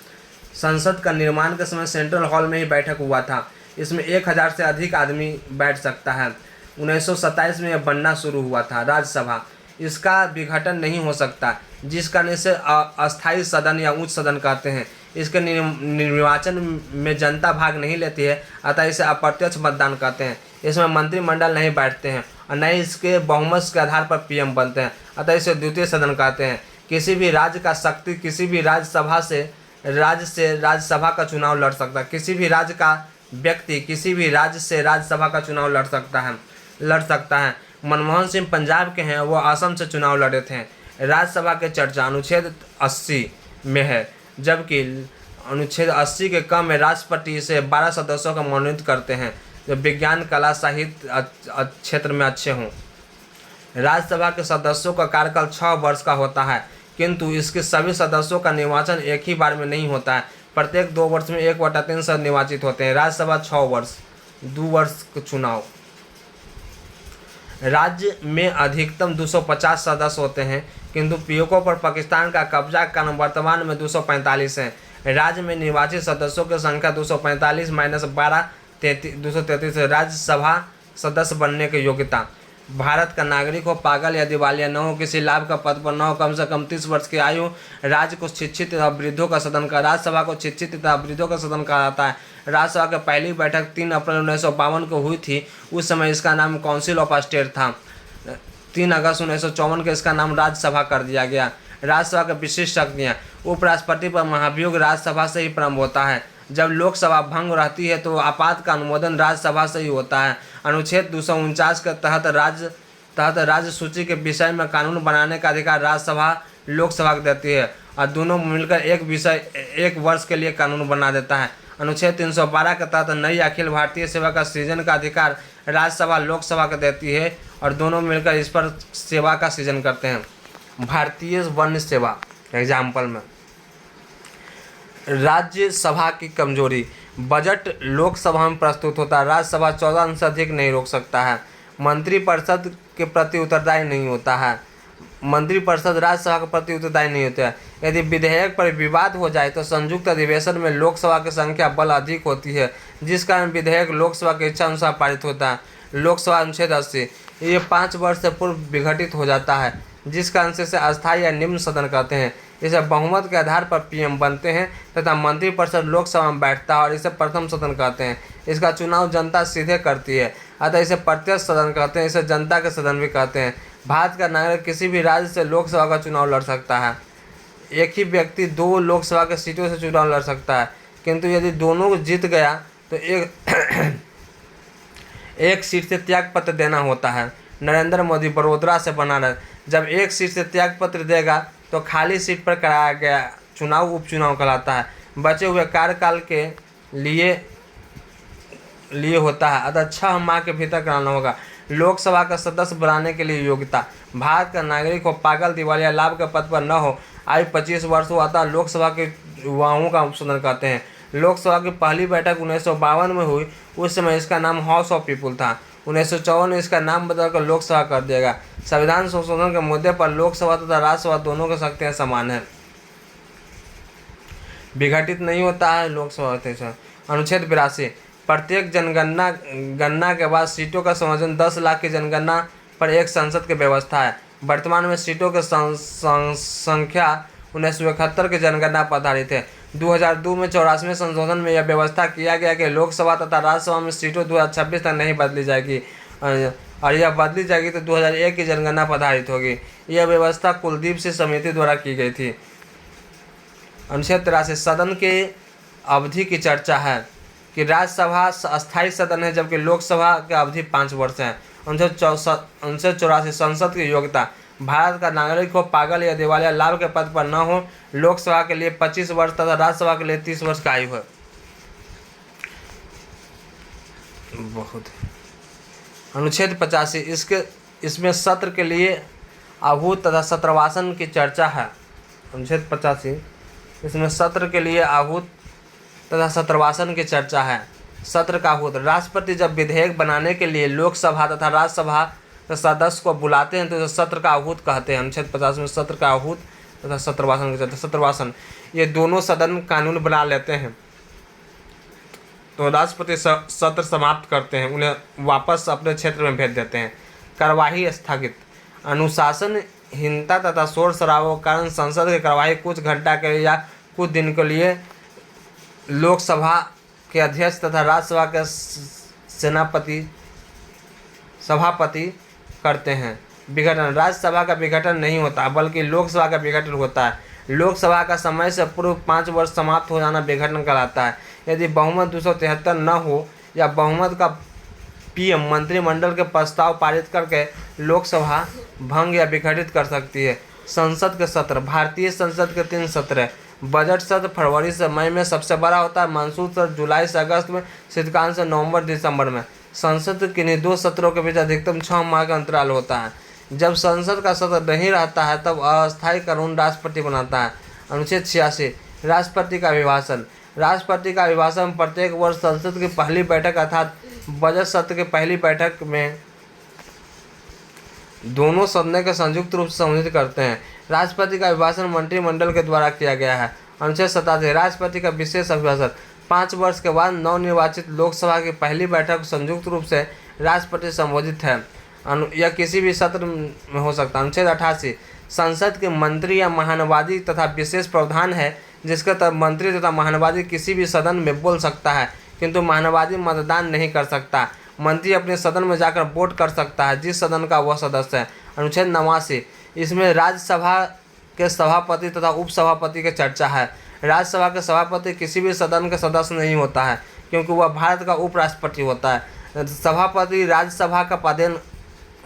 संसद का निर्माण के समय सेंट्रल हॉल में ही बैठक हुआ था। इसमें 1000 से अधिक आदमी बैठ सकता है। 1927 में यह बनना शुरू हुआ था। राज्यसभा, इसका विघटन नहीं हो सकता, जिस कारण इसे अस्थायी सदन या उच्च सदन कहते हैं। इसके निर्वाचन में जनता भाग नहीं लेती है, अतः इसे अप्रत्यक्ष मतदान कहते हैं। इसमें मंत्रिमंडल नहीं बैठते हैं और न ही इसके बहुमत के आधार पर पीएम बनते हैं, अतः इसे द्वितीय सदन कहते हैं। किसी भी राज्य का शक्ति किसी भी राज्य से राज्यसभा का चुनाव लड़ सकता है। किसी भी राज्य का व्यक्ति किसी भी राज्य से राज्यसभा का चुनाव लड़ सकता है। मनमोहन सिंह पंजाब के हैं, वो असम से चुनाव लड़े थे। राज्यसभा के चर्चा अनुच्छेद 80 में है, जबकि अनुच्छेद 80 के कम में राष्ट्रपति इसे 12 सदस्यों का मनोनीत करते हैं जो विज्ञान, कला, साहित्य क्षेत्र में अच्छे हों। राज्यसभा के सदस्यों का कार्यकाल 6 वर्ष का होता है, किंतु इसके सभी सदस्यों का निर्वाचन एक ही बार में नहीं होता है। प्रत्येक 2 वर्ष में 1/3 सदस्य निर्वाचित होते हैं। राज्यसभा 6 वर्ष, 2 वर्ष का चुनाव। राज्य में अधिकतम 250 सदस्य होते हैं, किंतु पीओके पर पाकिस्तान का कब्जा का वर्तमान में 245 है। राज्य में निर्वाचित सदस्यों की संख्या 245 - 12 233 है। राज्यसभा सदस्य बनने की योग्यता: भारत का नागरिक हो, पागल या दिवालिया न हो, किसी लाभ का पद पर न हो, कम से कम 30 वर्ष की आयु। राज्य को शिक्षित तथा वृद्धों का सदन का राज्यसभा को शिक्षित तथा वृद्धों का सदन कहा जाता है। राज्यसभा की पहली बैठक 3 अप्रैल 1952 को हुई थी। उस समय इसका नाम काउंसिल ऑफ स्टेट था। 3 अगस्त 1954 को इसका नाम राज्यसभा कर दिया गया। राज्यसभा की विशिष्ट शक्तियाँ: उपराष्ट्रपति पर महाभियोग राज्यसभा से ही प्रारंभ होता है। जब लोकसभा भंग रहती है तो आपात का अनुमोदन राज्यसभा से ही होता है। अनुच्छेद 249 के तहत राज्य सूची के विषय में कानून बनाने का अधिकार राज्यसभा लोकसभा को देती है और दोनों मिलकर एक वर्ष के लिए कानून बना देता है। अनुच्छेद 312 के तहत नई अखिल भारतीय सेवा का सृजन का अधिकार राज्यसभा लोकसभा को देती है और दोनों मिलकर इस पर सेवा का सृजन करते हैं। भारतीय वन सेवा एग्जाम्पल में राज्यसभा की कमजोरी: बजट लोकसभा में प्रस्तुत होता है, राज्यसभा 14 अंक से अधिक नहीं रोक सकता है। मंत्रिपरिषद के प्रति उत्तरदायी नहीं होता है। मंत्रिपरिषद राज्यसभा के प्रति उत्तरदायी नहीं होता है। यदि विधेयक पर विवाद हो जाए तो संयुक्त अधिवेशन में लोकसभा की संख्या बल अधिक होती है, जिस कारण विधेयक लोकसभा की इच्छा अनुसार पारित होता है। लोकसभा अनुच्छेद 80 ये 5 वर्ष से पूर्व विघटित हो जाता है, जिस कारण से इसे अस्थायी या निम्न सदन कहते हैं। इसे बहुमत के आधार पर पीएम बनते हैं तथा मंत्रिपरिषद लोकसभा में बैठता है और इसे प्रथम सदन कहते हैं। इसका चुनाव जनता सीधे करती है, अतः इसे प्रत्यक्ष सदन कहते हैं। इसे जनता के सदन भी कहते हैं। भारत का नागरिक किसी भी राज्य से लोकसभा का चुनाव लड़ सकता है। एक ही व्यक्ति 2 लोकसभा के सीटों से चुनाव लड़ सकता है, किंतु यदि दोनों को जीत गया तो एक सीट से त्यागपत्र देना होता है। नरेंद्र मोदी वडोदरा से बना रहे, जब एक सीट से त्यागपत्र देगा तो खाली सीट पर कराया गया चुनाव उपचुनाव कहलाता है। बचे हुए कार्यकाल के लिए होता है, अतः 6 माह के भीतर कराना होगा। लोकसभा का सदस्य बनाने के लिए योग्यता: भारत का नागरिक हो, पागल, दिवालिया, लाभ के पद पर न हो, आयु 25 वर्ष हो, अतः लोकसभा के युवाओं का सदन कहते हैं। लोकसभा की पहली बैठक 1952 में हुई। उस समय इसका नाम हाउस ऑफ पीपुल था। 1954 में इसका नाम बदलकर लोकसभा कर दिया गया। संविधान संशोधन के मुद्दे पर लोकसभा तथा राज्यसभा दोनों की शक्तियाँ समान हैं, विघटित नहीं होता है लोकसभा। अनुच्छेद 82 प्रत्येक गणना के बाद सीटों का संयोजन 10 लाख की जनगणना पर एक संसद की व्यवस्था है। वर्तमान में सीटों की संख्या 1971 की जनगणना पर आधारित है। 2002 में 84वें संशोधन में यह व्यवस्था किया गया कि लोकसभा तथा राज्यसभा में सीटों 2026 तक नहीं बदली जाएगी और यह बदली जाएगी तो 2001 की जनगणना पर आधारित होगी। यह व्यवस्था कुलदीप सिंह समिति द्वारा की गई थी। अनुच्छेद 83 सदन के अवधि की चर्चा है कि राज्यसभा अस्थायी सदन है, जबकि लोकसभा की अवधि 5 वर्ष है। अनुच्छेद 84 संसद की योग्यता, भारत का नागरिक हो, पागल या दिवालिया, लाभ के पद पर न हो, लोकसभा के लिए 25 वर्ष तथा राज्यसभा के लिए 30 वर्ष का आयु है। बहुत अनुच्छेद 85 इसमें सत्र के लिए आहूत तथा सत्रवासन की चर्चा है। अनुच्छेद 85 इसमें सत्र के लिए आहूत तथा सत्रवासन की चर्चा है। सत्र का आहूत, राष्ट्रपति जब विधेयक बनाने के लिए लोकसभा तथा राज्यसभा के सदस्य को बुलाते हैं तो इसे सत्र का आहूत कहते हैं। अनुच्छेद 50 में सत्र का आहूत तथा सत्रवासन की चर्चा। सत्रवासन, ये दोनों सदन कानून बना लेते हैं तो राष्ट्रपति सत्र समाप्त करते हैं, उन्हें वापस अपने क्षेत्र में भेज देते हैं। कार्यवाही स्थगित, अनुशासनहीनता तथा शोर शराबों के कारण संसद की कार्यवाही कुछ घंटा के लिए या कुछ दिन के लिए लोकसभा के अध्यक्ष तथा राज्यसभा के सभापति करते हैं। विघटन, राज्यसभा का विघटन नहीं होता बल्कि लोकसभा का विघटन होता है। लोकसभा का समय से पूर्व 5 वर्ष समाप्त हो जाना विघटन कहलाता है। यदि बहुमत 273 न हो या बहुमत का पीएम मंत्रिमंडल के प्रस्ताव पारित करके लोकसभा भंग या विघटित कर सकती है। संसद के सत्र, भारतीय संसद के 3 सत्र है। बजट सत्र फरवरी से मई में सबसे बड़ा होता है, मानसून सत्र जुलाई से अगस्त में, शीतकालीन से नवंबर दिसंबर में। संसद के इन्हीं 2 सत्रों के बीच अधिकतम 6 माह का अंतराल होता है। जब संसद का सत्र नहीं रहता है तब अस्थायी कानून राष्ट्रपति बनाता है। अनुच्छेद 86 राष्ट्रपति का अभिभाषण, राष्ट्रपति का अभिभाषण प्रत्येक वर्ष संसद की पहली बैठक अर्थात बजट सत्र की पहली बैठक में दोनों सदनों के संयुक्त रूप से संबोधित करते हैं। राष्ट्रपति का अभिभाषण मंत्रिमंडल के द्वारा किया गया है। अनुच्छेद 87 राष्ट्रपति का विशेष अभिभाषण, 5 वर्ष के बाद नवनिर्वाचित लोकसभा की पहली बैठक संयुक्त रूप से राष्ट्रपति संबोधित है। यह किसी भी सत्र में हो सकता है। अनुच्छेद 88 संसद के मंत्री या महानुवादी तथा विशेष प्रावधान है जिसके तहत मंत्री तथा महानुवादी किसी भी सदन में बोल सकता है किंतु महानुवादी मतदान नहीं कर सकता। मंत्री अपने सदन में जाकर वोट कर सकता है जिस सदन का वह सदस्य है। अनुच्छेद 89 इसमें राज्यसभा के सभापति तथा उपसभापति की चर्चा है। राज्यसभा के सभापति किसी भी सदन के सदस्य नहीं होता है क्योंकि वह भारत का उपराष्ट्रपति होता है। सभापति राज्यसभा का पदेन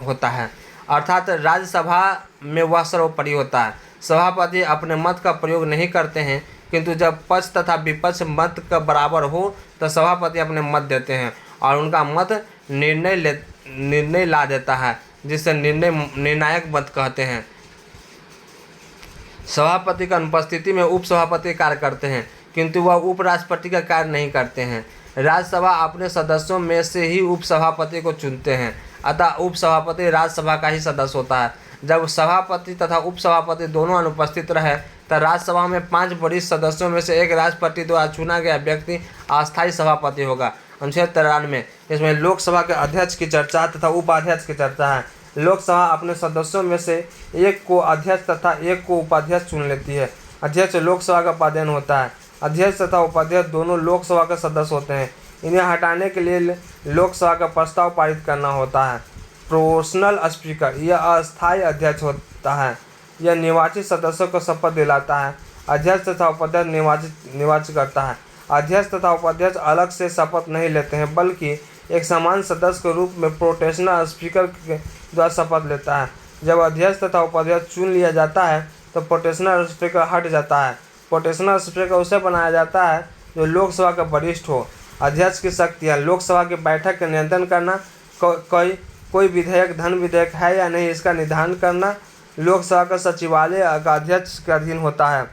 होता है अर्थात राज्यसभा में वह सर्वोपरि होता है। सभापति अपने मत का प्रयोग नहीं करते हैं किंतु जब पक्ष तथा विपक्ष मत का बराबर हो तो सभापति अपने मत देते हैं और उनका मत निर्णय ला देता है जिसे निर्णायक मत कहते हैं। सभापति की अनुपस्थिति में उपसभापति कार्य करते हैं किंतु वह उपराष्ट्रपति का कार्य नहीं करते हैं। राज्यसभा अपने सदस्यों में से ही उपसभापति को चुनते हैं अतः उपसभापति राज्यसभा का ही सदस्य होता है। जब सभापति तथा उपसभापति दोनों अनुपस्थित रहे तो राज्यसभा में 5 वरिष्ठ सदस्यों में से एक राष्ट्रपति द्वारा चुना गया व्यक्ति अस्थायी सभापति होगा। अनुच्छेद 93 इसमें लोकसभा के अध्यक्ष की चर्चा तथा उपाध्यक्ष की चर्चा है। लोकसभा अपने सदस्यों में से एक को अध्यक्ष तथा एक को उपाध्यक्ष चुन लेती है। अध्यक्ष लोकसभा का पदेन होता है। अध्यक्ष तथा उपाध्यक्ष दोनों लोकसभा के सदस्य होते हैं। इन्हें हटाने के लिए लोकसभा का प्रस्ताव पारित करना होता है। प्रोपोर्शनल स्पीकर, यह अस्थायी अध्यक्ष होता है। यह निर्वाचित सदस्यों को शपथ दिलाता है। अध्यक्ष तथा उपाध्यक्ष निर्वाचित करता है। अध्यक्ष तथा उपाध्यक्ष अलग से शपथ नहीं लेते हैं बल्कि एक समान सदस्य के रूप में प्रोपोर्शनल स्पीकर के द्वारा शपथ लेता है। जब अध्यक्ष तथा उपाध्यक्ष चुन लिया जाता है तो प्रोपोर्शनल स्पीकर हट जाता है। प्रोपोर्शनल स्पीकर उसे बनाया जाता है जो लोकसभा का वरिष्ठ हो। अध्यक्ष की शक्तियाँ, लोकसभा की बैठक का नियंत्रण करना, कोई विधेयक धन विधेयक है या नहीं इसका निर्धारण करना लोकसभा का सचिवालय का अध्यक्ष के अधीन होता है।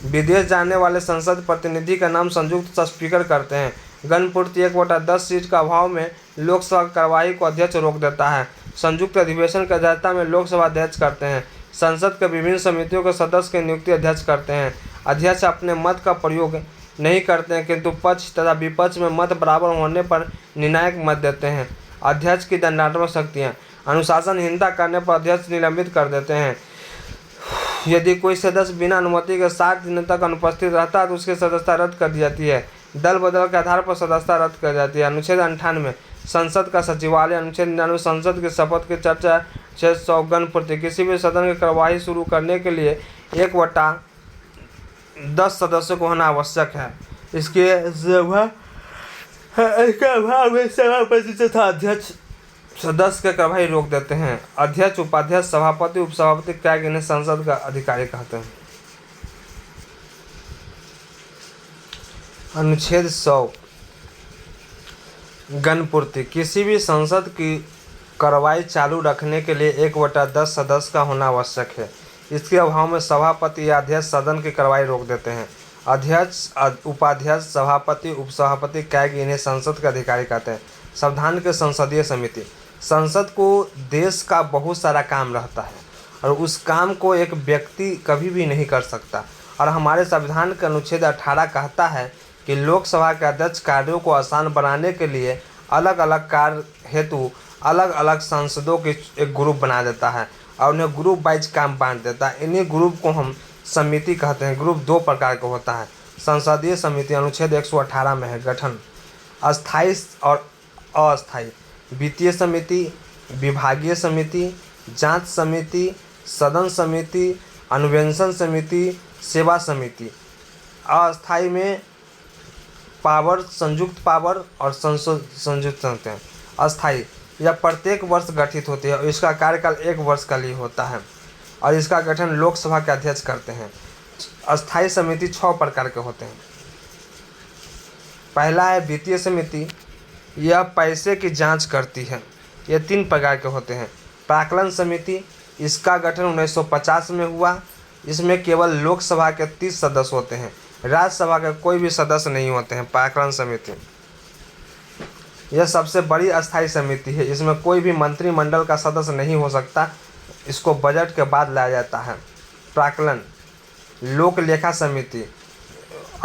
विदेश जाने वाले संसद प्रतिनिधि का नाम संयुक्त स्पीकर करते हैं। गणपूर्ति 1/10 सीट का अभाव में लोकसभा की कार्यवाही को अध्यक्ष रोक देता है। संयुक्त अधिवेशन की अध्यक्षता में लोकसभा अध्यक्ष करते हैं। संसद के विभिन्न समितियों के सदस्य की नियुक्ति अध्यक्ष करते हैं। अध्यक्ष अपने मत का प्रयोग नहीं करते हैं किंतु पक्ष तथा विपक्ष में मत बराबर होने पर निर्णायक मत देते हैं। अध्यक्ष की दंडात्मक शक्तियाँ, अनुशासनहीनता करने पर अध्यक्ष निलंबित कर देते हैं। यदि कोई सदस्य बिना अनुमति के 7 दिनों तक अनुपस्थित रहता है तो उसकी सदस्यता रद्द कर दी जाती है। दल बदल के आधार पर सदस्यता रद्द कर जाती है। अनुच्छेद 98 संसद का सचिवालय। अनुच्छेद 99 संसद की शपथ की चर्चा। अनुच्छेद 100 गणपूर्ति, किसी भी सदन की कार्यवाही शुरू करने के लिए 1/10 सदस्यों को होना आवश्यक है। इसके अभाव में सभापति तथा अध्यक्ष सदस्य के कार्यवाही रोक देते हैं। अध्यक्ष, उपाध्यक्ष, सभापति, उपसभापति क्या इन्हें संसद का अधिकारी कहते हैं। अनुच्छेद 100 गणपूर्ति। किसी भी संसद की कार्रवाई चालू रखने के लिए 1/10 सदस्य का होना आवश्यक है। इसके अभाव में सभापति या अध्यक्ष सदन की कार्रवाई रोक देते हैं। अध्यक्ष, उपाध्यक्ष, सभापति, उपसभापति क्या इन्हें संसद के अधिकारी कहते हैं। संविधान के संसदीय समिति। संसद को देश का बहुत सारा काम रहता है और उस काम को एक व्यक्ति कभी भी नहीं कर सकता, और हमारे संविधान का अनुच्छेद 18 कहता है कि लोकसभा के अध्यक्ष कार्यों को आसान बनाने के लिए अलग अलग कार्य हेतु अलग अलग सांसदों के एक ग्रुप बना देता है और उन्हें ग्रुप वाइज काम बांट देता है। इन्हीं ग्रुप को हम समिति कहते हैं। ग्रुप 2 प्रकार का होता है। संसदीय समिति अनुच्छेद 118 में है। गठन अस्थायी और अस्थायी। वित्तीय समिति, विभागीय समिति, जांच समिति, सदन समिति, अन्वेषण समिति, सेवा समिति। अस्थायी में पावर, संयुक्त पावर और संयुक्त होते हैं। अस्थायी यह प्रत्येक वर्ष गठित होती है और इसका कार्यकाल 1 वर्ष का लिए होता है और इसका गठन लोकसभा के अध्यक्ष करते हैं। अस्थायी समिति 6 प्रकार के होते हैं। पहला है वित्तीय समिति। यह पैसे की जांच करती है। ये 3 प्रकार के होते हैं। प्राक्कलन समिति, इसका गठन 1950 में हुआ। इसमें केवल लोकसभा के 30 सदस्य होते हैं, राज्यसभा के कोई भी सदस्य नहीं होते हैं। प्राक्कलन समिति यह सबसे बड़ी अस्थायी समिति है। इसमें कोई भी मंत्रिमंडल का सदस्य नहीं हो सकता। इसको बजट के बाद लाया जाता है। प्राक्कलन। लोक लेखा समिति,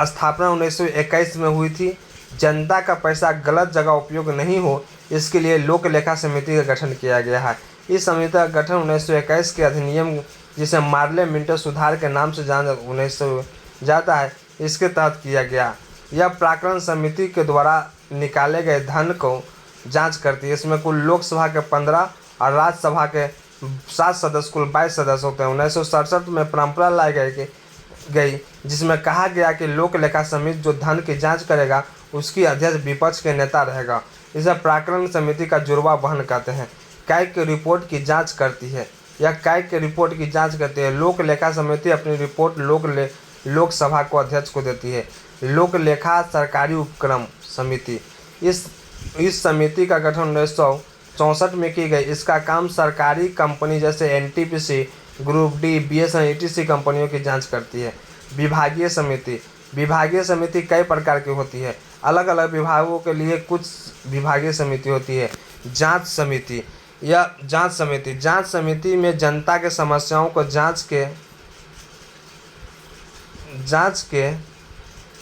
स्थापना 1921 में हुई थी। जनता का पैसा गलत जगह उपयोग नहीं हो, इसके लिए लोक लेखा समिति का गठन किया गया है। इस समिति का गठन 1921 के अधिनियम, जिसे मार्ले मिंटो सुधार के नाम से जाता है, इसके तहत किया गया। यह प्राक्कलन समिति के द्वारा निकाले गए धन को जांच करती है। इसमें कुल लोकसभा के 15 और राज्यसभा के 7 सदस्य, कुल 22 सदस्य होते हैं। 1967 में परंपरा लाई गई जिसमें कहा गया कि लोक लेखा समिति जो धन की जांच करेगा उसकी अध्यक्ष विपक्ष के नेता रहेगा। इसे प्राक्कलन समिति का जुड़वा बहन कहते हैं। कैग की रिपोर्ट की जांच करती है। यह कैग की रिपोर्ट की जांच करती है। लोक लेखा समिति अपनी रिपोर्ट लोकसभा को अध्यक्ष को देती है। लोक लेखा सरकारी उपक्रम समिति। इस समिति का गठन 1964 में की गई। इसका काम सरकारी कंपनी जैसे NTPC, group D, BSN, etc कंपनियों की जांच करती है। विभागीय समिति। विभागीय समिति कई प्रकार की होती है। अलग अलग विभागों के लिए कुछ विभागीय समिति होती है। जांच समिति। यह जांच समिति में जनता के समस्याओं को जांच के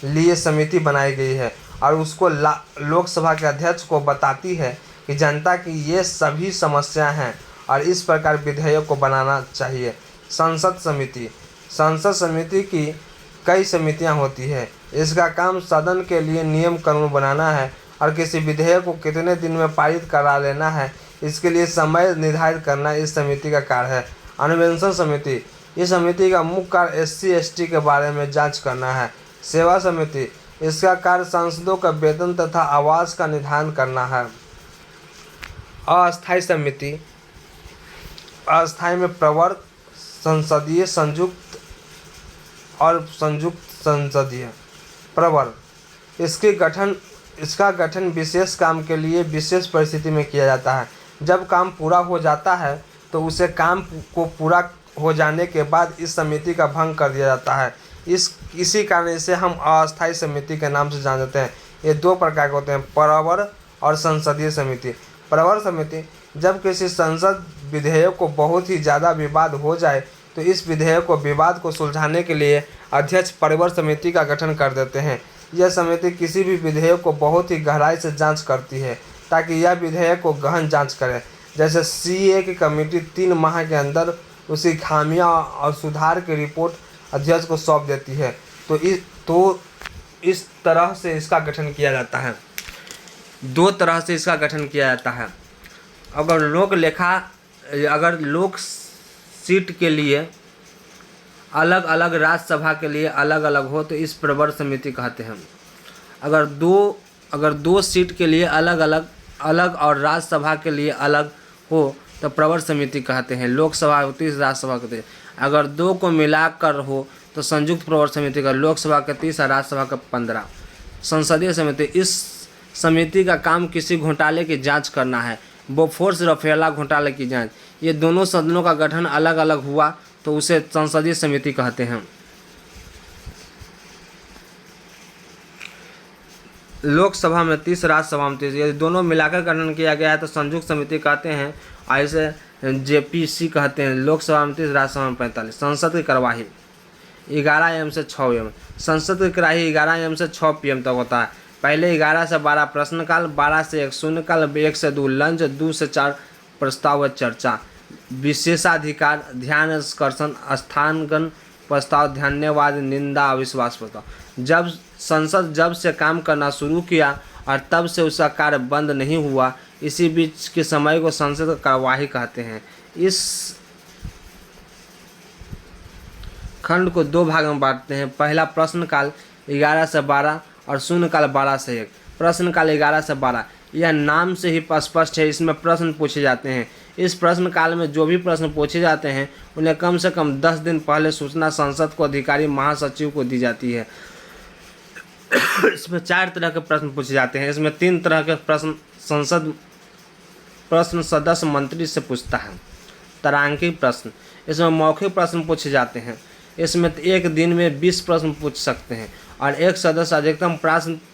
लिए समिति बनाई गई है और उसको लोकसभा के अध्यक्ष को बताती है कि जनता की ये सभी समस्याएं हैं और इस प्रकार विधेयक को बनाना चाहिए। संसद समिति की कई समितियां होती है। इसका काम सदन के लिए नियम कानून बनाना है और किसी विधेयक को कितने दिन में पारित करा लेना है, इसके लिए समय निर्धारित करना इस समिति का कार्य है। अन्वेषण समिति। इस समिति का मुख्य कार्य SC/ST के बारे में जांच करना है। सेवा समिति। इसका कार्य सांसदों का वेतन तथा आवास का निर्धारण करना है। अस्थायी समिति। अस्थायी में प्रवर, संसदीय, संयुक्त और संयुक्त संसदीय। प्रवर। इसका गठन विशेष काम के लिए विशेष परिस्थिति में किया जाता है। जब काम पूरा हो जाता है तो उसे काम को पूरा हो जाने के बाद इस समिति का भंग कर दिया जाता है। इसी कारण इसे हम अस्थायी समिति के नाम से जानते हैं। ये 2 प्रकार के होते हैं, प्रवर और संसदीय समिति। प्रवर समिति। जब किसी संसद विधेयक को बहुत ही ज़्यादा विवाद हो जाए तो इस विवाद को सुलझाने के लिए अध्यक्ष प्रवर समिति का गठन कर देते हैं। यह समिति किसी भी विधेयक को बहुत ही गहराई से जांच करती है ताकि यह विधेयक को गहन जांच करे। जैसे CA की कमेटी 3 माह के अंदर उसकी खामियां और सुधार की रिपोर्ट अध्यक्ष को सौंप देती है। तो इस तरह से इसका गठन किया जाता है। 2 तरह से इसका गठन किया जाता है। अगर लोक सीट के लिए अलग अलग, राज्यसभा के लिए अलग अलग हो तो इस प्रवर समिति कहते हैं। अगर दो सीट के लिए अलग अलग अलग और राज्यसभा के लिए अलग हो तो प्रवर समिति कहते हैं। लोकसभा 30, राज्यसभा के 30। अगर दो को मिलाकर हो तो संयुक्त प्रवर समिति का लोकसभा के 30 और राज्यसभा का 15। संसदीय समिति, इस समिति का काम किसी घोटाले की जांच करना है। बोफोर्स रफेला घोटाले की जांच। ये दोनों सदनों का गठन अलग अलग हुआ तो उसे संसदीय समिति कहते हैं। लोकसभा में 30, राज्यसभा में 30, यदि दोनों मिलाकर गठन किया गया है तो संयुक्त समिति कहते हैं। ऐसे जेपीसी कहते हैं। लोकसभा में 30, राज्यसभा में 45। संसद की कार्यवाही 11 AM से 6 AM। संसद की कार्यवाही 11 AM से 6 PM तक होता है। पहले 11 से 12 प्रश्नकाल, 12 से 1 शून्यकाल, 1 से 2 लंच, 2 से 4 प्रस्ताव व चर्चा। विशेषाधिकार, ध्यान आकर्षण, स्थानांतरण प्रस्ताव, धन्यवाद, निंदा, अविश्वास प्रस्ताव। जब संसद जब से काम करना शुरू किया और तब से उसका कार्य बंद नहीं हुआ, इसी बीच के समय को संसद की कार्यवाही कहते हैं। इस खंड को 2 भाग में बांटते हैं। पहला प्रश्नकाल 11 से 12 और शून्यकाल 12 से 1। प्रश्नकाल 11 से 12 यह नाम से ही स्पष्ट है, इसमें प्रश्न पूछे जाते हैं। इस प्रश्नकाल में जो भी प्रश्न पूछे जाते हैं उन्हें कम से कम 10 दिन पहले सूचना संसद को अधिकारी महासचिव को दी जाती है। इसमें 4 तरह के प्रश्न पूछे जाते हैं। इसमें 3 तरह के प्रश्न सदस्य मंत्री से पूछता है। तारांकित प्रश्न, इसमें मौखिक प्रश्न पूछे जाते हैं। इसमें एक दिन में 20 प्रश्न पूछ सकते हैं और एक सदस्य अधिकतम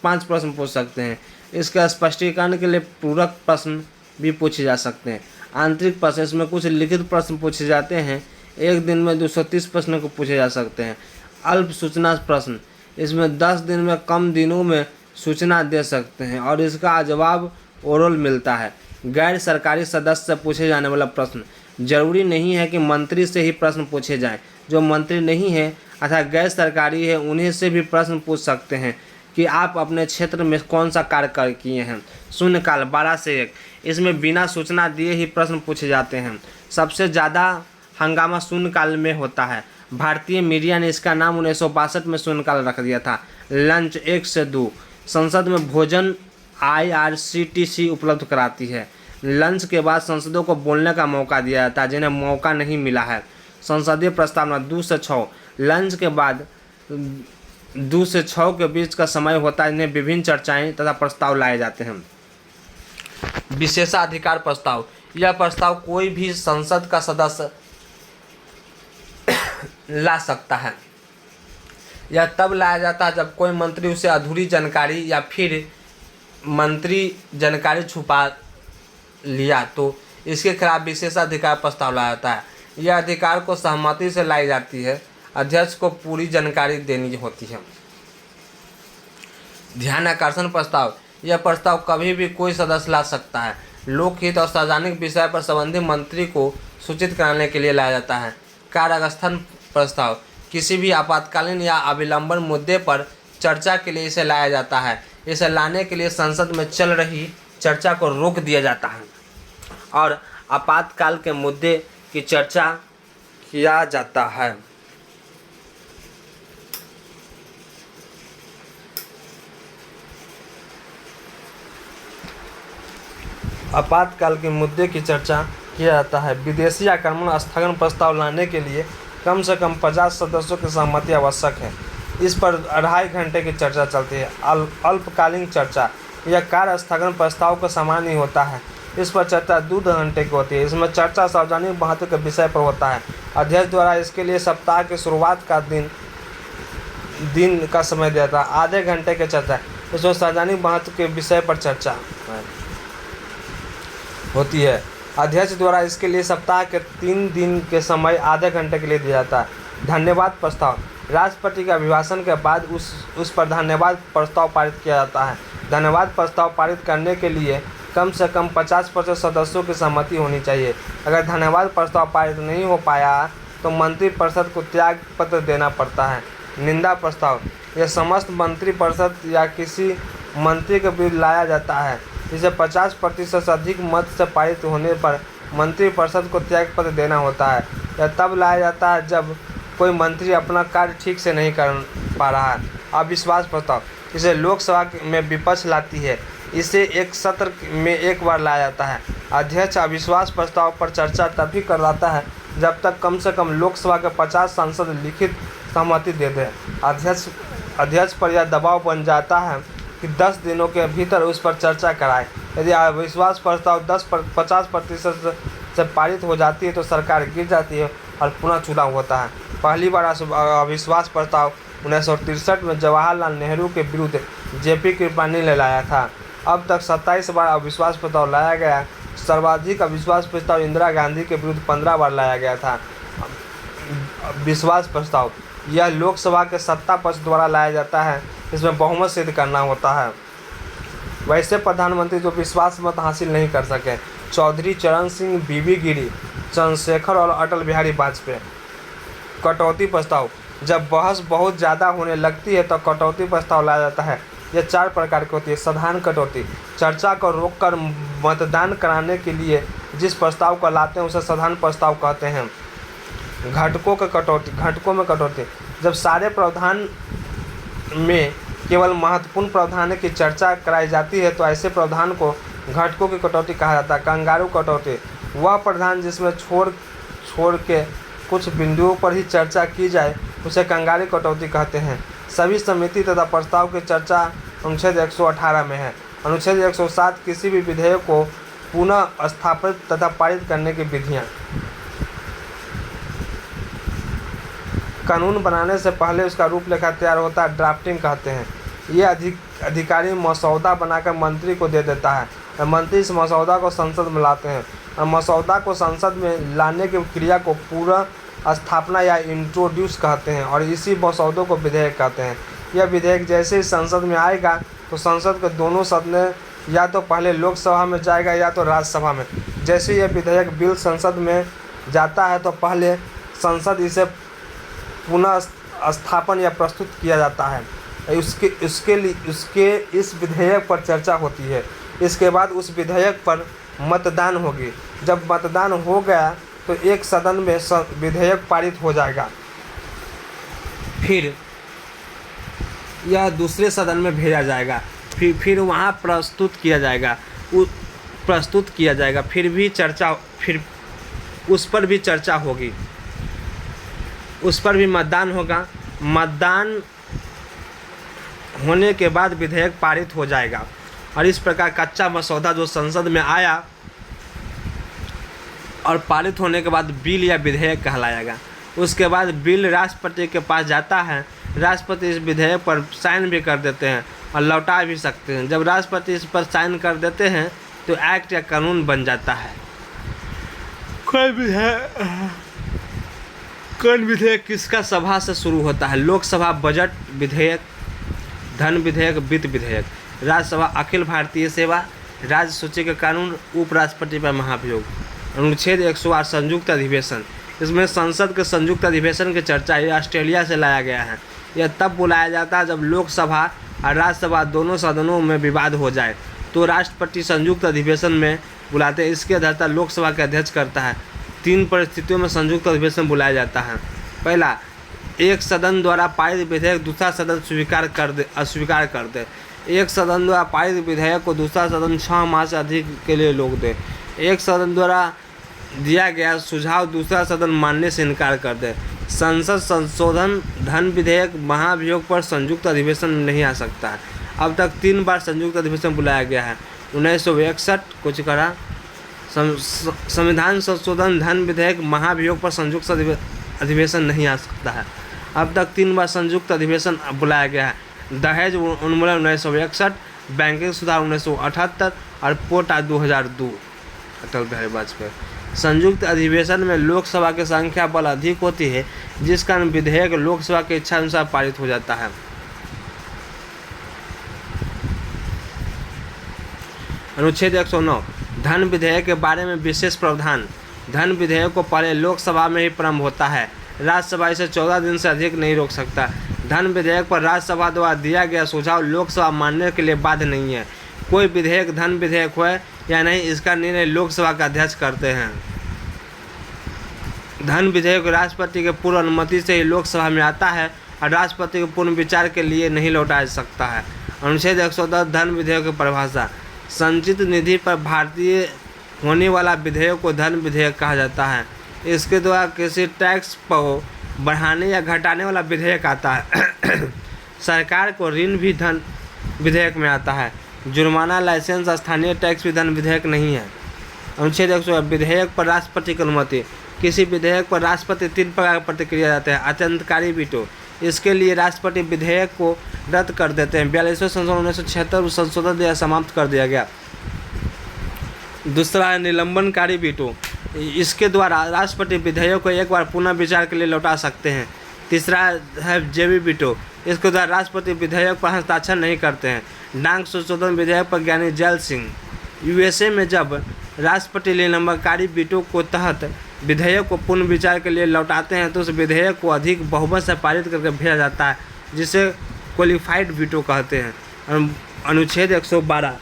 5 प्रश्न पूछ सकते हैं। इसके स्पष्टीकरण के लिए पूरक प्रश्न भी पूछे जा सकते हैं। आंतरिक प्रश्न, इसमें कुछ लिखित प्रश्न पूछे जाते हैं। एक दिन में 230 प्रश्न को पूछे जा सकते हैं। अल्प सूचना प्रश्न, इसमें 10 दिन में कम दिनों में सूचना दे सकते हैं और इसका जवाब ओरल मिलता है। गैर सरकारी सदस्य से पूछे जाने वाला प्रश्न, जरूरी नहीं है कि मंत्री से ही प्रश्न पूछे जाएं। जो मंत्री नहीं है अर्थात गैर सरकारी है उन्हीं से भी प्रश्न पूछ सकते हैं कि आप अपने क्षेत्र में कौन सा कार्य किए हैं। शून्यकाल 12 से 1, इसमें बिना सूचना दिए ही प्रश्न पूछे जाते हैं। सबसे ज़्यादा हंगामा शून्यकाल में होता है। भारतीय मीडिया ने इसका नाम 1962 में शून्यकाल रख दिया था। लंच 1 से 2, संसद में भोजन IRCTC उपलब्ध कराती है। लंच के बाद सांसदों को बोलने का मौका दिया जाता है जिन्हें मौका नहीं मिला है। संसदीय प्रस्तावना 2 से 6, लंच के बाद 2 से 6 के बीच का समय होता है। इन्हें विभिन्न चर्चाएं तथा प्रस्ताव लाए जाते हैं। विशेषाधिकार प्रस्ताव, यह प्रस्ताव कोई भी संसद का सदस्य ला सकता है। यह तब लाया जाता है जब कोई मंत्री उसे अधूरी जानकारी या फिर मंत्री जानकारी छुपा लिया तो इसके खिलाफ विशेषाधिकार प्रस्ताव लाया जाता है। यह अधिकार को सहमति से लाई जाती है। अध्यक्ष को पूरी जानकारी देनी होती है। ध्यान आकर्षण प्रस्ताव, यह प्रस्ताव कभी भी कोई सदस्य ला सकता है। लोकहित और सार्वजनिक विषय पर संबंधित मंत्री को सूचित कराने के लिए लाया जाता है। कार्यस्थगन प्रस्ताव, किसी भी आपातकालीन या अविलंबन मुद्दे पर चर्चा के लिए इसे लाया जाता है। इसे लाने के लिए संसद में चल रही चर्चा को रोक दिया जाता है और आपातकाल के मुद्दे की चर्चा किया जाता है। आपातकाल के मुद्दे की चर्चा किया जाता है। विदेशी आक्रमण स्थगन प्रस्ताव लाने के लिए कम से कम 50 सदस्यों की सहमति आवश्यक है। इस पर 2.5 घंटे की चर्चा चलती है। अल्पकालीन चर्चा, यह कार्य स्थगन प्रस्ताव का समान ही होता है। इस पर चर्चा 2 घंटे की होती है। इसमें चर्चा सार्वजनिक महत्व के विषय पर होता है। अध्यक्ष द्वारा इसके लिए सप्ताह की शुरुआत का दिन का समय देता है। आधे घंटे की चर्चा, इसमें सार्वजनिक महत्व के विषय पर चर्चा होती है। अध्यक्ष द्वारा इसके लिए सप्ताह के 3 दिन के समय आधे घंटे के लिए दिया जाता है। धन्यवाद प्रस्ताव, राष्ट्रपति के अभिभाषण के बाद उस पर धन्यवाद प्रस्ताव पारित किया जाता है। धन्यवाद प्रस्ताव पारित करने के लिए कम से कम 50% सदस्यों की सहमति होनी चाहिए। अगर धन्यवाद प्रस्ताव पारित नहीं हो पाया तो मंत्रिपरिषद को त्याग पत्र देना पड़ता है। निंदा प्रस्ताव, यह समस्त मंत्रिपरिषद या किसी मंत्री के विरुद्ध लाया जाता है। इसे 50% से अधिक मत से पारित होने पर मंत्रिपरिषद को त्याग पत्र देना होता है। यह तब लाया जाता है जब कोई मंत्री अपना कार्य ठीक से नहीं कर पा रहा है। अविश्वास प्रस्ताव, इसे लोकसभा में विपक्ष लाती है। इसे एक सत्र में एक बार लाया जाता है। अध्यक्ष अविश्वास प्रस्ताव पर चर्चा तभी कराता है जब तक कम से कम लोकसभा के 50 सांसद लिखित सहमति दे दें। अध्यक्ष पर यह दबाव बन जाता है कि 10 दिनों के भीतर उस पर चर्चा कराए। यदि अविश्वास प्रस्ताव 50% से पारित हो जाती है तो सरकार गिर जाती है और पुनः चुनाव होता है। पहली बार अविश्वास प्रस्ताव 1963 में जवाहरलाल नेहरू के विरुद्ध जेपी कृपलानी ने लाया था। अब तक 27 बार अविश्वास प्रस्ताव लाया गया। सर्वाधिक अविश्वास प्रस्ताव इंदिरा गांधी के विरुद्ध 15 बार लाया गया था। विश्वास प्रस्ताव यह लोकसभा के सत्ता पक्ष द्वारा लाया जाता है। इसमें बहुमत सिद्ध करना होता है। वैसे प्रधानमंत्री जो विश्वास मत हासिल नहीं कर सके, चौधरी चरण सिंह, बीबी गिरी, चंद्रशेखर और अटल बिहारी वाजपेयी। कटौती प्रस्ताव जब बहस बहुत ज़्यादा होने लगती है तो कटौती प्रस्ताव लाया जाता है। यह 4 प्रकार की होती है। साधारण कटौती, चर्चा को रोककर मतदान कराने के लिए जिस प्रस्ताव को लाते हैं उसे साधारण प्रस्ताव कहते हैं। घटकों में कटौती जब सारे प्रावधान में केवल महत्वपूर्ण प्रावधान की चर्चा कराई जाती है तो ऐसे प्रावधान को घटकों की कटौती कहा जाता है। कंगारू कटौती वह प्रावधान जिसमें छोड़ के कुछ बिंदुओं पर ही चर्चा की जाए उसे कंगारू कटौती कहते हैं। सभी समिति तथा प्रस्ताव की चर्चा अनुच्छेद 118 में है। अनुच्छेद 107 किसी भी विधेयक को पुनः स्थापित तथा पारित करने की विधियाँ। कानून बनाने से पहले उसका रूपरेखा तैयार होता है, ड्राफ्टिंग कहते हैं। ये अधिकारी मसौदा बनाकर मंत्री को दे देता है। मंत्री इस मसौदा को संसद में लाते हैं और मसौदा को संसद में लाने की क्रिया को पूरा स्थापना या इंट्रोड्यूस कहते हैं और इसी मसौदों को विधेयक कहते हैं। यह विधेयक जैसे ही संसद में आएगा तो संसद के दोनों सदन या तो पहले लोकसभा में जाएगा या तो राज्यसभा में। जैसे यह विधेयक बिल संसद में जाता है तो पहले संसद इसे पुनः स्थापन या प्रस्तुत किया जाता है। उसके इस विधेयक पर चर्चा होती है। इसके बाद उस विधेयक पर मतदान होगी। जब मतदान हो गया तो एक सदन में विधेयक पारित हो जाएगा। फिर यह दूसरे सदन में भेजा जाएगा। फिर वहाँ प्रस्तुत किया जाएगा। फिर उस पर भी चर्चा होगी। उस पर भी मतदान होगा। मतदान होने के बाद विधेयक पारित हो जाएगा और इस प्रकार कच्चा मसौदा जो संसद में आया और पारित होने के बाद बिल या विधेयक कहलाएगा। उसके बाद बिल राष्ट्रपति के पास जाता है। राष्ट्रपति इस विधेयक पर साइन भी कर देते हैं और लौटा भी सकते हैं। जब राष्ट्रपति इस पर साइन कर देते हैं तो एक्ट या कानून बन जाता है। कौन विधेयक किसका सभा से शुरू होता है? लोकसभा बजट विधेयक, धन विधेयक, वित्त विधेयक। राज्यसभा अखिल भारतीय सेवा, राज्य सूची के कानून, उपराष्ट्रपति पर महाभियोग। अनुच्छेद 108 संयुक्त अधिवेशन। इसमें संसद के संयुक्त अधिवेशन की चर्चा ये ऑस्ट्रेलिया से लाया गया है। यह तब बुलाया जाता है जब लोकसभा और राज्यसभा दोनों सदनों में विवाद हो जाए तो राष्ट्रपति संयुक्त अधिवेशन में बुलाते हैं। इसकी अध्यक्षता लोकसभा के अध्यक्ष करता है। 3 परिस्थितियों में संयुक्त अधिवेशन बुलाया जाता है। पहला, एक सदन द्वारा पारित विधेयक दूसरा सदन अस्वीकार कर दे। एक सदन द्वारा पारित विधेयक को दूसरा सदन 6 माह से अधिक के लिए रोक दे। एक सदन द्वारा दिया गया सुझाव दूसरा सदन मानने से इनकार कर दे। संसद संशोधन, धन विधेयक, महाभियोग पर संयुक्त अधिवेशन नहीं आ सकता है। अब तक 3 बार संयुक्त अधिवेशन बुलाया गया है। 1961 कुछ करा, संविधान संशोधन, धन विधेयक, महाभियोग पर संयुक्त अधिवेशन नहीं आ सकता है। अब तक 3 बार संयुक्त अधिवेशन बुलाया गया है। दहेज उन्मूलन 1961, बैंकिंग सुधार 1978 और कोटा 2002। अटल बिहारी वाजपेयी। संयुक्त अधिवेशन में लोकसभा की संख्या बल अधिक होती है जिस कारण विधेयक लोकसभा की इच्छा अनुसार पारित हो जाता है। अनुच्छेद 109 धन विधेयक के बारे में विशेष प्रावधान। धन विधेयक को पहले लोकसभा में ही प्रारंभ होता है। राज्यसभा इसे 14 दिन से अधिक नहीं रोक सकता। धन विधेयक पर राज्यसभा द्वारा दिया गया सुझाव लोकसभा मानने के लिए बाध्य नहीं है। कोई विधेयक धन विधेयक हो या नहीं इसका निर्णय लोकसभा का अध्यक्ष करते हैं। धन विधेयक राष्ट्रपति के पूर्व अनुमति से ही लोकसभा में आता है और राष्ट्रपति के पूर्ण विचार के लिए नहीं लौटाया जा सकता है। अनुच्छेद 110 धन विधेयक की परिभाषा। संचित निधि पर भारतीय होने वाला विधेयक को धन विधेयक कहा जाता है। इसके द्वारा किसी टैक्स को बढ़ाने या घटाने वाला विधेयक आता है। सरकार को ऋण भी धन विधेयक में आता है। जुर्माना, लाइसेंस, स्थानीय टैक्स भी धन विधेयक नहीं है। अनुच्छेद 100 विधेयक पर राष्ट्रपति की अनुमति। किसी विधेयक पर राष्ट्रपति 3 प्रकार की प्रतिक्रिया देते हैं। अत्यंतकारी वीटो, इसके लिए राष्ट्रपति विधेयक को रद्द कर देते हैं। 42वें संशोधन 1976 संशोधन द्वारा समाप्त कर दिया गया। दूसरा है निलंबनकारी वीटो, इसके द्वारा राष्ट्रपति विधेयक को एक बार पुनः विचार के लिए लौटा सकते हैं। तीसरा है जेबी वीटो, इसके द्वारा राष्ट्रपति विधेयक पर हस्ताक्षर नहीं करते हैं। डाक संशोधन विधेयक पर ज्ञानी जैल सिंह। यूएसए में जब राष्ट्रपति निलंबनकारी वीटो को तहत विधेयक को पुनः विचार के लिए लौटाते हैं तो उस विधेयक को अधिक बहुमत से पारित करके भेजा जाता है, जिसे क्वालिफाइड वीटो कहते हैं। अनुच्छेद 112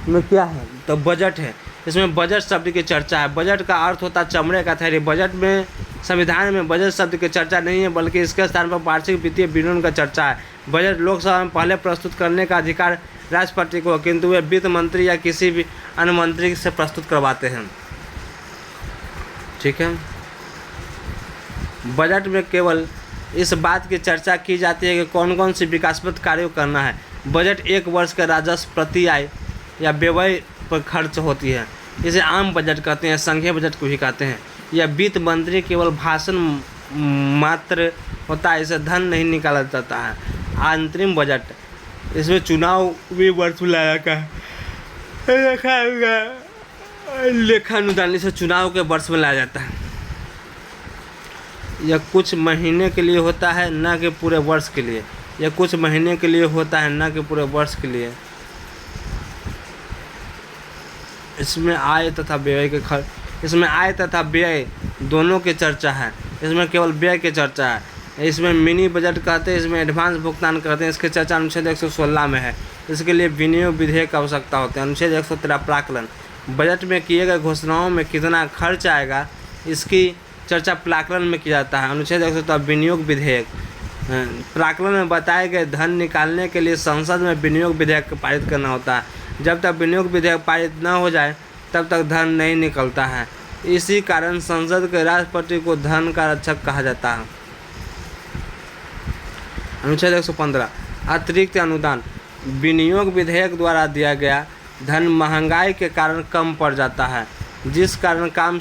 में क्या है तो बजट है। इसमें बजट शब्द की चर्चा है। बजट का अर्थ होता है चमड़े का थैली। बजट में संविधान में बजट शब्द की चर्चा नहीं है, बल्कि इसके स्थान पर वार्षिक वित्तीय विवरण का चर्चा है। बजट लोकसभा में पहले प्रस्तुत करने का अधिकार राष्ट्रपति को, किंतु वे वित्त मंत्री या किसी भी अन्य मंत्री से प्रस्तुत करवाते हैं। ठीक है। बजट में केवल इस बात की चर्चा की जाती है कि कौन कौन सी विकासात्मक कार्य करना है। बजट एक वर्ष का राजस्व, प्रति आय या व्यय पर खर्च होती है। इसे आम बजट कहते हैं, संघीय बजट को भी कहते हैं। यह वित्त मंत्री केवल भाषण मात्र होता है, इसे धन नहीं निकाला जाता है। अंतरिम बजट, इसमें चुनाव भी वर्ष में लाया का लेखानुदान, इसे चुनाव के वर्ष में लाया जाता है। यह कुछ महीने के लिए होता है, न कि पूरे वर्ष के लिए। यह कुछ महीने के लिए होता है, न कि पूरे वर्ष के लिए। इसमें आय तथा व्यय के इसमें आय तथा व्यय दोनों की चर्चा है। इसमें केवल व्यय की चर्चा है। इसमें मिनी बजट कहते हैं, इसमें एडवांस भुगतान करते हैं। इसकी चर्चा अनुच्छेद 116 में है। इसके लिए विनियोग विधेयक की आवश्यकता होती है। अनुच्छेद 113 प्राक्कलन, बजट में किए गए घोषणाओं में कितना खर्च आएगा, इसकी चर्चा प्राक्कलन में किया जाता है। अनुच्छेद 117 विनियोग विधेयक, प्राक्कलन में बताए गए धन निकालने के लिए संसद में विनियोग विधेयक पारित करना होता है। जब तक विनियोग विधेयक पारित न हो जाए तब तक धन नहीं निकलता है। इसी कारण संसद के राष्ट्रपति को धन का रक्षक कहा जाता है। अनुच्छेद 115 अतिरिक्त अनुदान, विनियोग विधेयक द्वारा दिया गया धन महंगाई के कारण कम पड़ जाता है, जिस कारण काम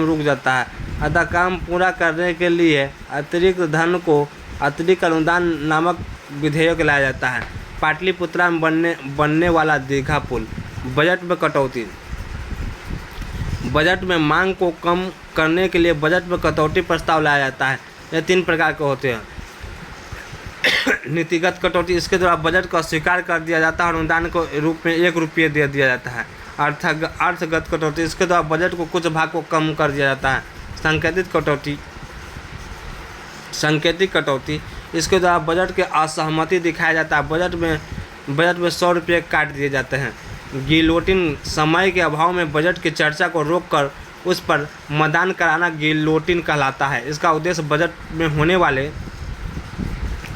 रुक जाता है। अतः काम पूरा करने के लिए अतिरिक्त धन को अतिरिक्त अनुदान नामक विधेयक लाया जाता है। पाटलिपुत्रा में बनने वाला दीघा पुल। बजट में कटौती, बजट में मांग को कम करने के लिए बजट में कटौती प्रस्ताव लाया जाता है। यह 3 प्रकार के होते हैं। नीतिगत कटौती, इसके द्वारा बजट को अस्वीकार कर दिया जाता है और अनुदान को रूप में 1 रुपये दे दिया जाता है। अर्थगत कटौती, इसके द्वारा बजट को कुछ भाग को कम कर दिया जाता है। सांकेतिक कटौती, इसके द्वारा बजट के असहमति दिखाया जाता है। बजट में 100 रुपये काट दिए जाते हैं। गिलोटिन, समय के अभाव में बजट की चर्चा को रोककर उस पर मतदान कराना गिलोटिन कहलाता है। इसका उद्देश्य बजट में होने वाले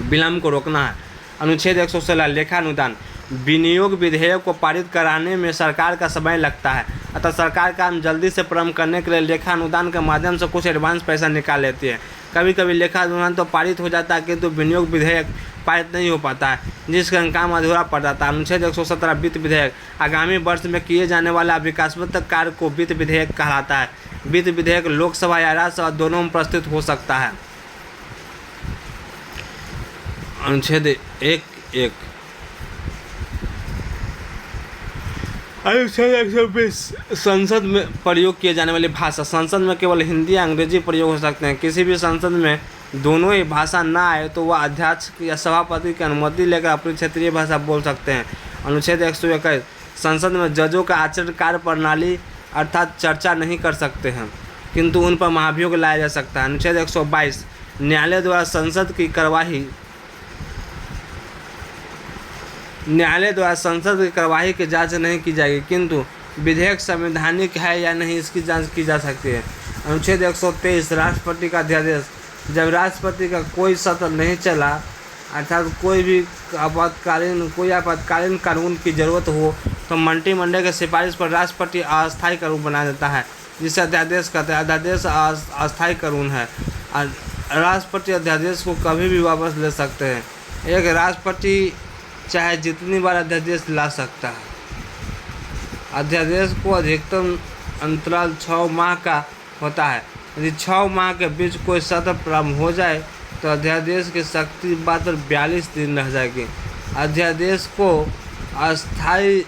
विलंब को रोकना है। अनुच्छेद 116 लेखानुदान, विनियोग विधेयक को पारित कराने में सरकार का समय लगता है, अतः सरकार काम जल्दी से प्रारंभ करने के लिए लेखा अनुदान के माध्यम से कुछ एडवांस पैसा निकाल लेती है। कभी कभी लेखा अनुदान तो पारित हो जाता है, किंतु विनियोग विधेयक पारित नहीं हो पाता है, जिस कारण काम अधूरा पड़ जाता है। अनुच्छेद 117 वित्त विधेयक, आगामी वर्ष में किए जाने वाला विकासात्मक कार्य को वित्त विधेयक कहलाता है। वित्त विधेयक लोकसभा या राज्यसभा दोनों में प्रस्तुत हो सकता है। अनुच्छेद 1(1) अनुच्छेद 120 संसद में प्रयोग किए जाने वाली भाषा। संसद में केवल हिंदी या अंग्रेजी प्रयोग हो सकते हैं। किसी भी संसद में दोनों ही भाषा ना आए तो वह अध्यक्ष या सभापति की अनुमति लेकर अपनी क्षेत्रीय भाषा बोल सकते हैं। अनुच्छेद 121 संसद में जजों का आचरण कार्य प्रणाली अर्थात चर्चा नहीं कर सकते हैं, किंतु उन पर महाभियोग लाया जा सकता है। अनुच्छेद 122 न्यायालय द्वारा संसद की कार्यवाही की जांच नहीं की जाएगी, किंतु विधेयक संवैधानिक है या नहीं इसकी जांच की जा सकती है। अनुच्छेद 123 राष्ट्रपति का अध्यादेश, जब राष्ट्रपति का कोई सत्र नहीं चला अर्थात कोई आपातकालीन कानून की ज़रूरत हो तो मंत्रिमंडल की सिफारिश पर राष्ट्रपति अस्थायी कानून बना देता है, जिसे अध्यादेश कहते हैं। अध्यादेश अस्थायी कानून है। राष्ट्रपति अध्यादेश को कभी भी वापस ले सकते हैं। एक राष्ट्रपति चाहे जितनी बार अध्यादेश ला सकता है। अध्यादेश को अधिकतम अंतराल 6 माह का होता है। यदि 6 माह के बीच कोई शर्त प्रारंभ हो जाए तो अध्यादेश की शक्ति मात्र 42 दिन रह जाएगी। अध्यादेश को अस्थायी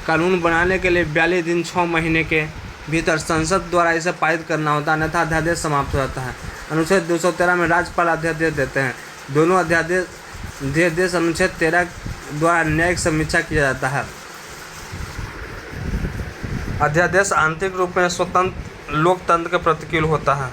कानून बनाने के लिए 42 दिन 6 महीने के भीतर संसद द्वारा इसे पारित करना होता है, अन्यथा अध्यादेश समाप्त हो जाता है। अनुच्छेद 213 में राज्यपाल अध्यादेश देते हैं। दोनों अध्यादेश अनुच्छेद 13 द्वारा न्यायिक समीक्षा किया जाता है। अध्यादेश आंतरिक रूप में स्वतंत्र लोकतंत्र के प्रतिकूल होता है।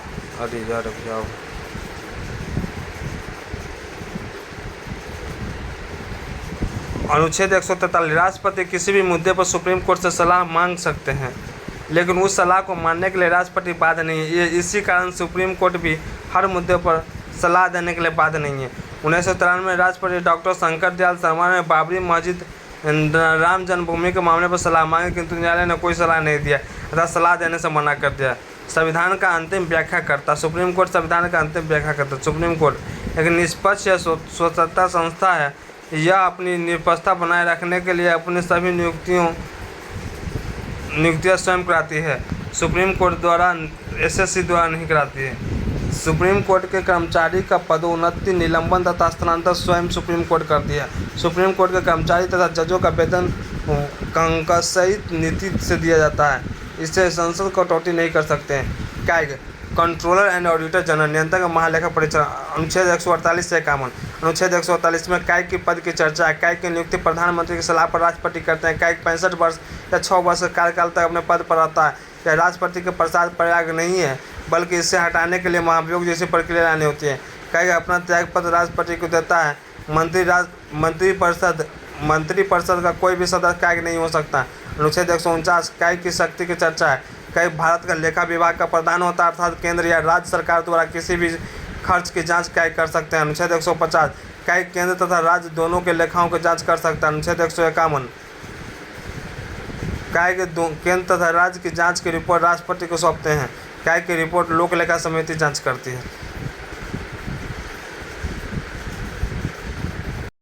अनुच्छेद 143 राष्ट्रपति किसी भी मुद्दे पर सुप्रीम कोर्ट से सलाह मांग सकते हैं, लेकिन उस सलाह को मानने के लिए राष्ट्रपति बाध्य नहीं है। इसी कारण सुप्रीम कोर्ट भी हर मुद्दे पर सलाह देने के लिए बाध्य नहीं है। 1993 में राष्ट्रपति डॉक्टर शंकर दयाल शर्मा ने बाबरी मस्जिद राम जन्मभूमि के मामले पर सलाह मांगी, किंतु न्यायालय ने कोई सलाह नहीं दिया तथा सलाह देने से मना कर दिया। संविधान का अंतिम व्याख्याकर्ता सुप्रीम कोर्ट संविधान का अंतिम व्याख्याकर्ता सुप्रीम कोर्ट एक निष्पक्ष या स्वतंत्र संस्था है। यह अपनी निष्पक्षता बनाए रखने के लिए अपनी सभी नियुक्तियां स्वयं कराती है। सुप्रीम कोर्ट द्वारा एसएससी द्वारा नहीं कराती है। सुप्रीम कोर्ट के कर्मचारी का पदोन्नति, निलंबन तथा स्थानांतरण स्वयं सुप्रीम कोर्ट करती है। सुप्रीम कोर्ट के कर्मचारी तथा जजों का वेतन कंकसहित नीति से दिया जाता है। इससे संसद कटौती नहीं कर सकते हैं। CAG controller and auditor general नियंत्रक महालेखा परीक्षक अनुच्छेद 148 से 51। अनुच्छेद 148 में कैग की पद की चर्चा है। कैग की नियुक्ति प्रधानमंत्री की सलाह पर राष्ट्रपति करते हैं। कैग 65 वर्ष या 6 वर्ष के कार्यकाल तक अपने पद पर रहता है। यह राष्ट्रपति के प्रसाद प्रयाग नहीं है, बल्कि इसे हटाने के लिए महाभियोग जैसी प्रक्रिया लानी होती है। कैग अपना त्यागपत्र राष्ट्रपति को देता है। मंत्रिपरिषद का कोई भी सदस्य कैग नहीं हो सकता। अनुच्छेद 149 कैग की शक्ति की चर्चा है। कैग भारत का लेखा विभाग का प्रधान होता है, अर्थात केंद्र या राज्य सरकार द्वारा किसी भी खर्च की जांच कैग कर सकते हैं। अनुच्छेद 150 कैग केंद्र तथा राज्य दोनों के लेखाओं की जांच कर सकता है। अनुच्छेद 151 कैग केंद्र तथा राज्य की जांच की रिपोर्ट राष्ट्रपति को सौंपते हैं। कैग की रिपोर्ट लोक लेखा समिति जांच करती है।